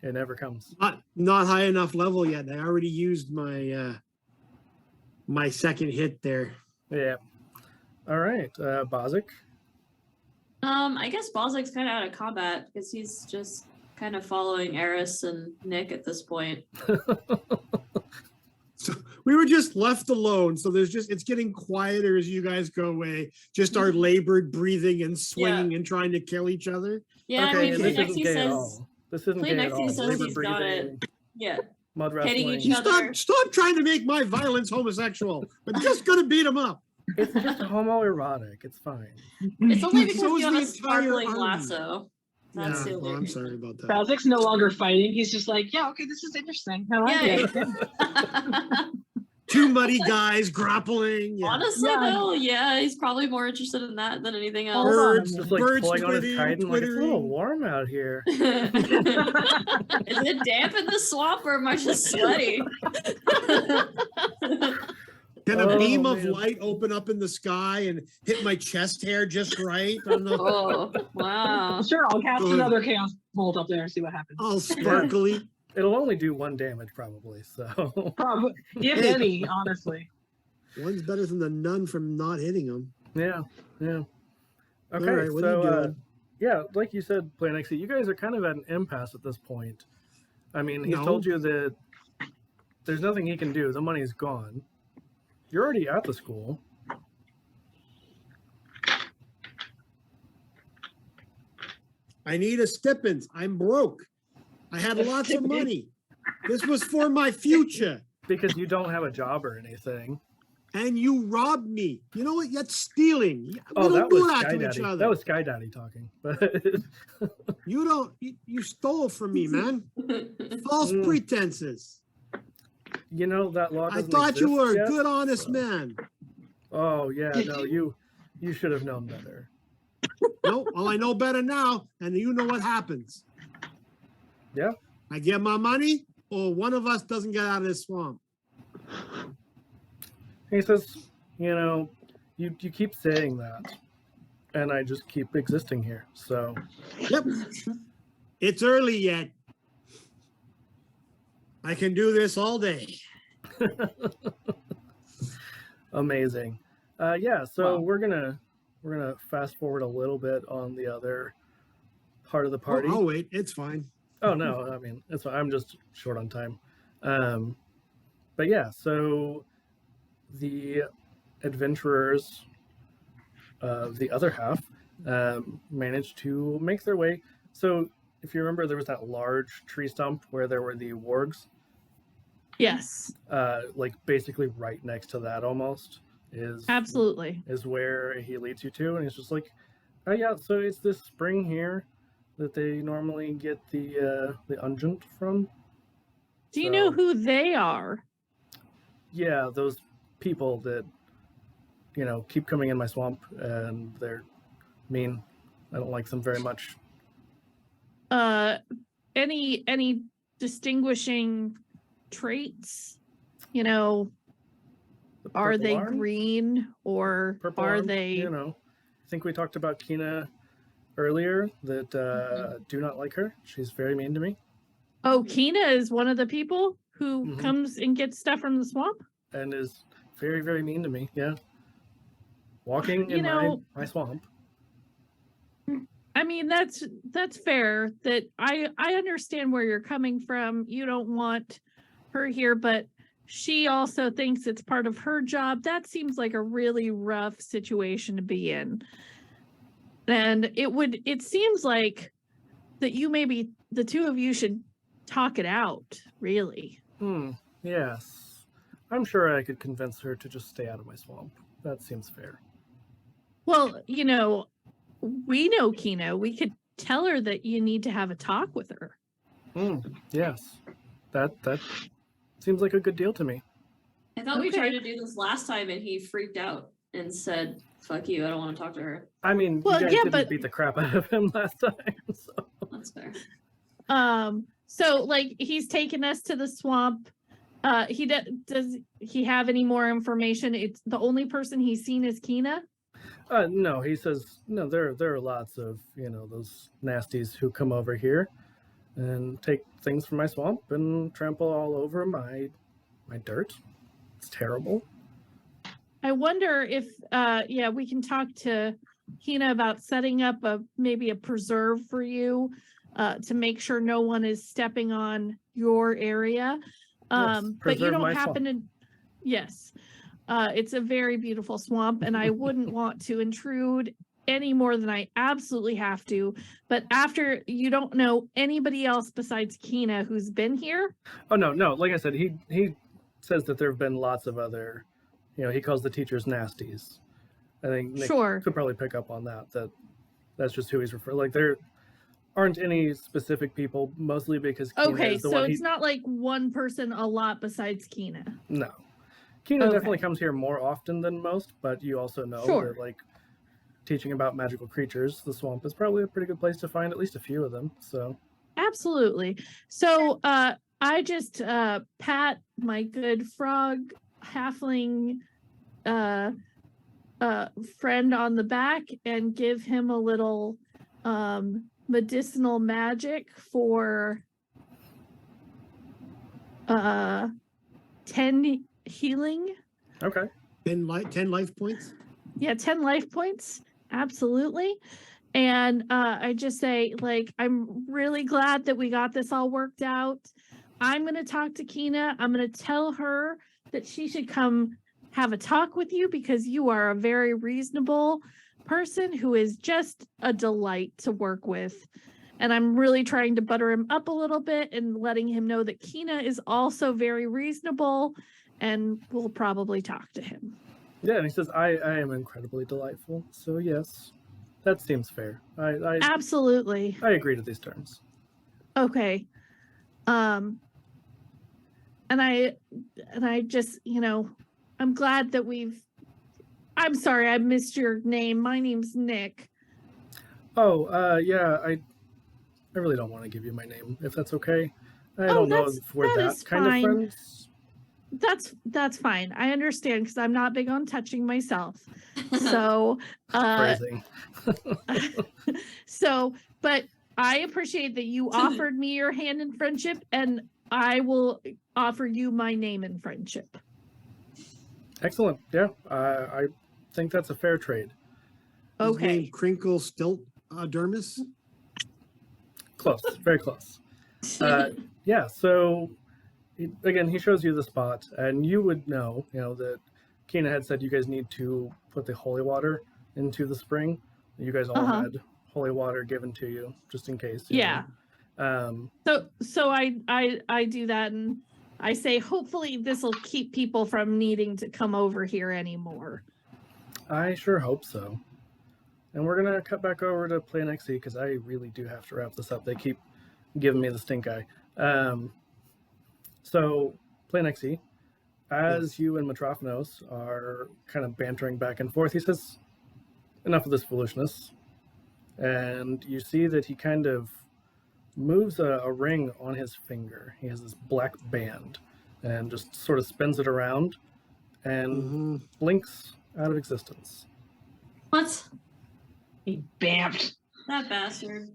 [SPEAKER 1] it never comes.
[SPEAKER 2] Not high enough level yet. I already used my my second hit there.
[SPEAKER 1] Yeah. All right. Bozic.
[SPEAKER 3] I guess Balzac's kind of out of combat because he's just kind of following Eris and Nick at this point.
[SPEAKER 2] So we were just left alone. So it's getting quieter as you guys go away. Just our labored breathing and swinging and trying to kill each other.
[SPEAKER 3] Yeah,
[SPEAKER 1] Okay,
[SPEAKER 3] I mean,
[SPEAKER 1] and this isn't
[SPEAKER 3] Plexi
[SPEAKER 1] gay at
[SPEAKER 3] says,
[SPEAKER 1] all. This isn't gay at all.
[SPEAKER 3] Plexi says
[SPEAKER 1] Labor
[SPEAKER 3] he's got
[SPEAKER 1] breathing,
[SPEAKER 3] it. Yeah,
[SPEAKER 1] mud
[SPEAKER 3] hitting
[SPEAKER 1] wrestling.
[SPEAKER 3] each
[SPEAKER 2] You
[SPEAKER 3] other.
[SPEAKER 2] stop trying to make my violence homosexual. I'm just gonna beat him up.
[SPEAKER 1] It's just homoerotic. It's fine.
[SPEAKER 3] It's only because
[SPEAKER 2] So is
[SPEAKER 3] you have
[SPEAKER 2] the
[SPEAKER 3] a
[SPEAKER 2] entire
[SPEAKER 3] sparkling
[SPEAKER 2] army.
[SPEAKER 3] lasso. That's
[SPEAKER 2] Yeah,
[SPEAKER 3] the
[SPEAKER 2] well,
[SPEAKER 3] only
[SPEAKER 2] I'm
[SPEAKER 3] reason.
[SPEAKER 2] sorry about that.
[SPEAKER 5] Balzac's no longer fighting. He's just like, yeah, okay, this is interesting. I like it.
[SPEAKER 2] Two muddy guys grappling. Yeah.
[SPEAKER 3] Honestly,
[SPEAKER 5] Yeah.
[SPEAKER 3] though, yeah, he's probably more interested in that than anything else.
[SPEAKER 5] Hold on.
[SPEAKER 2] Birds,
[SPEAKER 1] Just like
[SPEAKER 2] birds
[SPEAKER 1] pulling on his
[SPEAKER 2] twitting,
[SPEAKER 1] kite and like it's a little
[SPEAKER 2] twittering.
[SPEAKER 1] warm out here.
[SPEAKER 3] Is it damp in the swamp or am I just sweaty?
[SPEAKER 2] Can a
[SPEAKER 1] Oh,
[SPEAKER 2] beam of
[SPEAKER 1] man.
[SPEAKER 2] light open up in the sky and hit my chest hair just right? I don't know.
[SPEAKER 3] Oh, wow.
[SPEAKER 5] Sure, I'll cast
[SPEAKER 2] Good.
[SPEAKER 5] another chaos bolt up there and see what happens.
[SPEAKER 2] All sparkly.
[SPEAKER 1] It'll only do 1 damage probably. So
[SPEAKER 5] Probably, if
[SPEAKER 2] Hey.
[SPEAKER 5] any, honestly.
[SPEAKER 2] One's better than the nun from not hitting him.
[SPEAKER 1] yeah. Okay.
[SPEAKER 2] All right, what are
[SPEAKER 1] so
[SPEAKER 2] you doing?
[SPEAKER 1] yeah, like you said, Planexy, you guys are kind of at an impasse at this point. I mean, he's
[SPEAKER 2] No.
[SPEAKER 1] told you that there's nothing he can do. The money's gone. You're already at the school.
[SPEAKER 2] I need a stipend. I'm broke. I had lots of money. This was for my future.
[SPEAKER 1] Because you don't have a job or anything.
[SPEAKER 2] And you robbed me. You know what? That's stealing.
[SPEAKER 1] Oh,
[SPEAKER 2] We
[SPEAKER 1] that
[SPEAKER 2] don't do
[SPEAKER 1] was
[SPEAKER 2] that
[SPEAKER 1] Sky
[SPEAKER 2] to each
[SPEAKER 1] Daddy.
[SPEAKER 2] other.
[SPEAKER 1] That was Sky Daddy talking. But
[SPEAKER 2] You don't. You stole from me, man. False
[SPEAKER 1] Mm.
[SPEAKER 2] pretenses.
[SPEAKER 1] you know that law
[SPEAKER 2] I
[SPEAKER 1] doesn't
[SPEAKER 2] thought you
[SPEAKER 1] exist
[SPEAKER 2] were a
[SPEAKER 1] yet,
[SPEAKER 2] good, honest
[SPEAKER 1] so-
[SPEAKER 2] man.
[SPEAKER 1] Oh yeah, no, you should have known better.
[SPEAKER 2] No, well, I know better now, and you know what happens.
[SPEAKER 1] Yeah.
[SPEAKER 2] I get my money, or one of us doesn't get out of this swamp.
[SPEAKER 1] He says, you know, you keep saying that, and I just keep existing here. So
[SPEAKER 2] Yep. It's early yet. I can do this all day.
[SPEAKER 1] amazing. Yeah, so
[SPEAKER 5] Wow.
[SPEAKER 1] we're gonna fast forward a little bit on the other part of the party.
[SPEAKER 2] Oh, wait, it's fine.
[SPEAKER 1] Oh no, I mean it's I'm just short on time. But yeah, so the adventurers of the other half managed to make their way. So if you remember, there was that large tree stump where there were the wargs.
[SPEAKER 4] Yes,
[SPEAKER 1] Like basically right next to that almost is
[SPEAKER 4] absolutely.
[SPEAKER 1] is where he leads you to, and he's just like, oh yeah, so it's this spring here that they normally get the unguent from.
[SPEAKER 4] Do you know
[SPEAKER 1] So-
[SPEAKER 4] who they are?
[SPEAKER 1] Yeah, those people that keep coming in my swamp, and they're mean. I don't like them very much.
[SPEAKER 4] Any distinguishing traits? You know,
[SPEAKER 1] The
[SPEAKER 4] are
[SPEAKER 1] purple
[SPEAKER 4] they
[SPEAKER 1] arm?
[SPEAKER 4] green or
[SPEAKER 1] Purple
[SPEAKER 4] are
[SPEAKER 1] arm,
[SPEAKER 4] they?
[SPEAKER 1] I think we talked about Kina earlier. That
[SPEAKER 4] Mm-hmm.
[SPEAKER 1] do not like her. She's very mean to me,
[SPEAKER 4] Oh, Kina is one of the people who
[SPEAKER 1] Mhm.
[SPEAKER 4] comes and gets stuff from the swamp.
[SPEAKER 1] and is very very mean to me. Yeah, walking
[SPEAKER 4] You
[SPEAKER 1] in
[SPEAKER 4] know-
[SPEAKER 1] my swamp.
[SPEAKER 4] I mean, that's fair. That I understand where you're coming from. You don't want her here, but she also thinks it's part of her job. That seems like a really rough situation to be in. And it seems like that you maybe the two of you should talk it out, really.
[SPEAKER 1] Yes, I'm sure I could convince her to just stay out of my swamp. That seems fair.
[SPEAKER 4] Well, we know Kino. We could tell her that you need to have a talk with her.
[SPEAKER 1] Yes, that seems like a good deal to me.
[SPEAKER 3] I thought we
[SPEAKER 4] Okay.
[SPEAKER 3] tried to do this last time and he freaked out and said, fuck you, I don't want to talk to her.
[SPEAKER 1] I mean,
[SPEAKER 4] Well,
[SPEAKER 1] you guys
[SPEAKER 4] yeah,
[SPEAKER 1] didn't
[SPEAKER 4] but-
[SPEAKER 1] beat the crap out of him last time, so
[SPEAKER 3] That's fair.
[SPEAKER 4] So like he's taken us to the swamp Does he have any more information? It's the only person he's seen is Kina.
[SPEAKER 1] No, he says no. There are lots of those nasties who come over here and take things from my swamp and trample all over my dirt. It's terrible.
[SPEAKER 4] I wonder if we can talk to Kina about setting up maybe a preserve for you to make sure no one is stepping on your area.
[SPEAKER 1] Yes,
[SPEAKER 4] But you
[SPEAKER 1] preserve
[SPEAKER 4] don't
[SPEAKER 1] my
[SPEAKER 4] happen
[SPEAKER 1] swamp.
[SPEAKER 4] to. Yes, it's a very beautiful swamp, and I wouldn't want to intrude any more than I absolutely have to. But after you don't know anybody else besides Kina who's been here.
[SPEAKER 1] Oh no. Like I said, he says that there have been lots of other. He calls the teachers nasties. I think Nick
[SPEAKER 4] Sure.
[SPEAKER 1] could probably pick up on that. That's just who he's referring. Like there aren't any specific people, mostly because Kina
[SPEAKER 4] Okay,
[SPEAKER 1] is the
[SPEAKER 4] so
[SPEAKER 1] one
[SPEAKER 4] it's not like one person a lot besides Kina.
[SPEAKER 1] No. Kina
[SPEAKER 4] Okay.
[SPEAKER 1] definitely comes here more often than most, but you also know
[SPEAKER 4] Sure.
[SPEAKER 1] that like teaching about magical creatures, the swamp is probably a pretty good place to find at least a few of them. So
[SPEAKER 4] Absolutely. So I just pat my good frog halfling friend on the back and give him a little medicinal magic for 10 healing.
[SPEAKER 1] okay.
[SPEAKER 2] 10 life points.
[SPEAKER 4] Yeah, 10 life points. Absolutely. And I just say, like, I'm really glad that we got this all worked out. I'm going to talk to Kina. I'm going to tell her that she should come have a talk with you because you are a very reasonable person who is just a delight to work with. And I'm really trying to butter him up a little bit and letting him know that Kina is also very reasonable and we'll probably talk to him.
[SPEAKER 1] Yeah, and he says, I am incredibly delightful. So yes, that seems fair. I
[SPEAKER 4] Absolutely.
[SPEAKER 1] I agree to these terms.
[SPEAKER 4] Okay. And I just, I'm glad that I'm sorry, I missed your name. My name's Nick.
[SPEAKER 1] Oh, yeah, I really don't want to give you my name, if that's okay. I
[SPEAKER 4] Oh,
[SPEAKER 1] don't know
[SPEAKER 4] that's-
[SPEAKER 1] if we're
[SPEAKER 4] that
[SPEAKER 1] that
[SPEAKER 4] is
[SPEAKER 1] kind
[SPEAKER 4] fine.
[SPEAKER 1] of friends.
[SPEAKER 4] That's fine. I understand because I'm not big on touching myself. So
[SPEAKER 1] Phrasing.
[SPEAKER 4] but I appreciate that you offered me your hand in friendship and I will offer you my name in friendship.
[SPEAKER 1] Excellent. Yeah, I think that's a fair trade.
[SPEAKER 2] His
[SPEAKER 4] Okay.
[SPEAKER 2] name Crinkle Stilt Dermis.
[SPEAKER 1] Close, very close. Yeah, so again, he shows you the spot, and you would know, that Kina had said you guys need to put the holy water into the spring. You guys all had holy water given to you, just in case.
[SPEAKER 4] Yeah.
[SPEAKER 1] Know.
[SPEAKER 4] So I do that and I say hopefully this will keep people from needing to come over here anymore.
[SPEAKER 1] I sure hope so. And we're gonna cut back over to Pleo because I really do have to wrap this up. They keep giving me the stink eye. So Pleo, as you and Metrophanos are kind of bantering back and forth, he says, "Enough of this foolishness." And you see that he kind of moves a ring on his finger. He has this black band and just sort of spins it around and blinks out of existence.
[SPEAKER 3] What?
[SPEAKER 5] He bamped.
[SPEAKER 3] That bastard.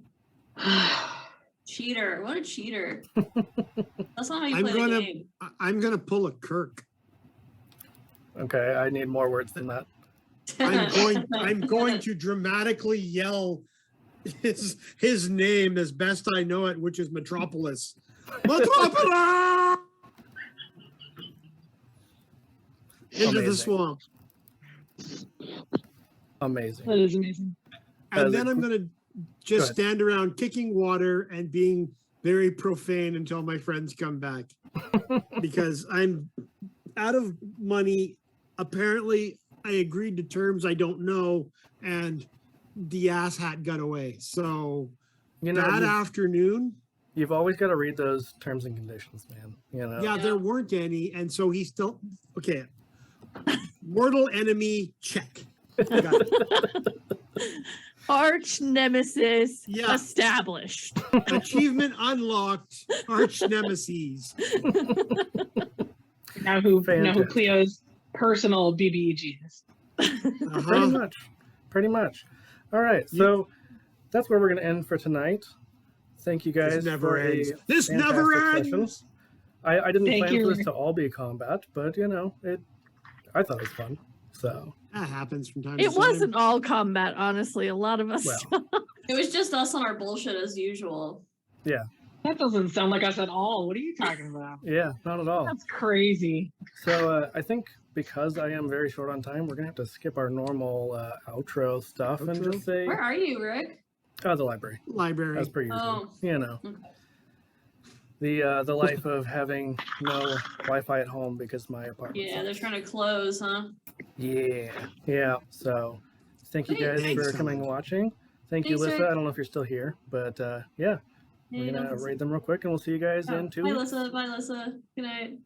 [SPEAKER 3] Cheater. What a cheater. That's not how you play the game.
[SPEAKER 2] I'm gonna pull a Kirk.
[SPEAKER 1] Okay, I need more words than that.
[SPEAKER 2] I'm going to dramatically yell his name as best I know it, which is Metropolis. Metropolis! Into
[SPEAKER 1] Amazing.
[SPEAKER 2] the swamp.
[SPEAKER 1] Amazing.
[SPEAKER 5] That is amazing.
[SPEAKER 2] And then I'm going to just stand around kicking water and being very profane until my friends come back. Because I'm out of money. Apparently, I agreed to terms I don't know, and the asshat got away. So that afternoon...
[SPEAKER 1] You've always got to read those terms and conditions, man.
[SPEAKER 2] Yeah, there weren't any, and so he still... Okay. Mortal enemy, check. Got it.
[SPEAKER 4] Arch nemesis established.
[SPEAKER 2] Achievement unlocked. Arch nemesis.
[SPEAKER 5] Now who
[SPEAKER 1] Fantastic.
[SPEAKER 5] Cleo's personal BBEG is.
[SPEAKER 2] Uh-huh.
[SPEAKER 1] Pretty much. All right, so that's where we're going to end for tonight. Thank you guys
[SPEAKER 2] This never
[SPEAKER 1] for
[SPEAKER 2] ends.
[SPEAKER 1] a
[SPEAKER 2] This never
[SPEAKER 1] fantastic
[SPEAKER 2] ends.
[SPEAKER 1] session. I didn't
[SPEAKER 5] Thank
[SPEAKER 1] plan
[SPEAKER 5] you,
[SPEAKER 1] for this
[SPEAKER 5] Rick.
[SPEAKER 1] to all be combat, but I thought it was fun. So
[SPEAKER 2] That happens from time to
[SPEAKER 4] It
[SPEAKER 2] time.
[SPEAKER 4] wasn't all combat, honestly. A lot of us.
[SPEAKER 1] well,
[SPEAKER 3] It was just us on our bullshit as usual.
[SPEAKER 5] That doesn't sound like us at all. What are you talking about?
[SPEAKER 1] yeah, not at all.
[SPEAKER 5] That's crazy.
[SPEAKER 1] So I think because I am very short on time, we're gonna have to skip our normal outro stuff and
[SPEAKER 2] Outro?
[SPEAKER 1] just say
[SPEAKER 3] Where are you, Rick?
[SPEAKER 1] the library
[SPEAKER 2] Library.
[SPEAKER 1] as per usual.
[SPEAKER 3] Oh.
[SPEAKER 1] You know, the life of having no Wi-Fi at home because my apartment.
[SPEAKER 3] Yeah, they're trying to close, huh?
[SPEAKER 1] Yeah. So thank you guys
[SPEAKER 2] Thanks
[SPEAKER 1] for
[SPEAKER 2] so
[SPEAKER 1] coming and
[SPEAKER 2] much.
[SPEAKER 1] watching. Thank you,
[SPEAKER 3] Thanks,
[SPEAKER 1] Lissa.
[SPEAKER 3] Rick.
[SPEAKER 1] I don't know if you're still here, but yeah,
[SPEAKER 3] Hey,
[SPEAKER 1] we're gonna
[SPEAKER 3] don't-
[SPEAKER 1] raid them real quick, and we'll see you guys
[SPEAKER 3] Oh,
[SPEAKER 1] in 2
[SPEAKER 3] bye,
[SPEAKER 1] weeks.
[SPEAKER 3] Lissa. Bye, Lissa. Good night.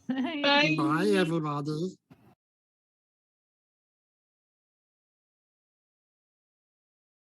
[SPEAKER 4] Hey.
[SPEAKER 5] Bye.
[SPEAKER 2] Bye, everybody.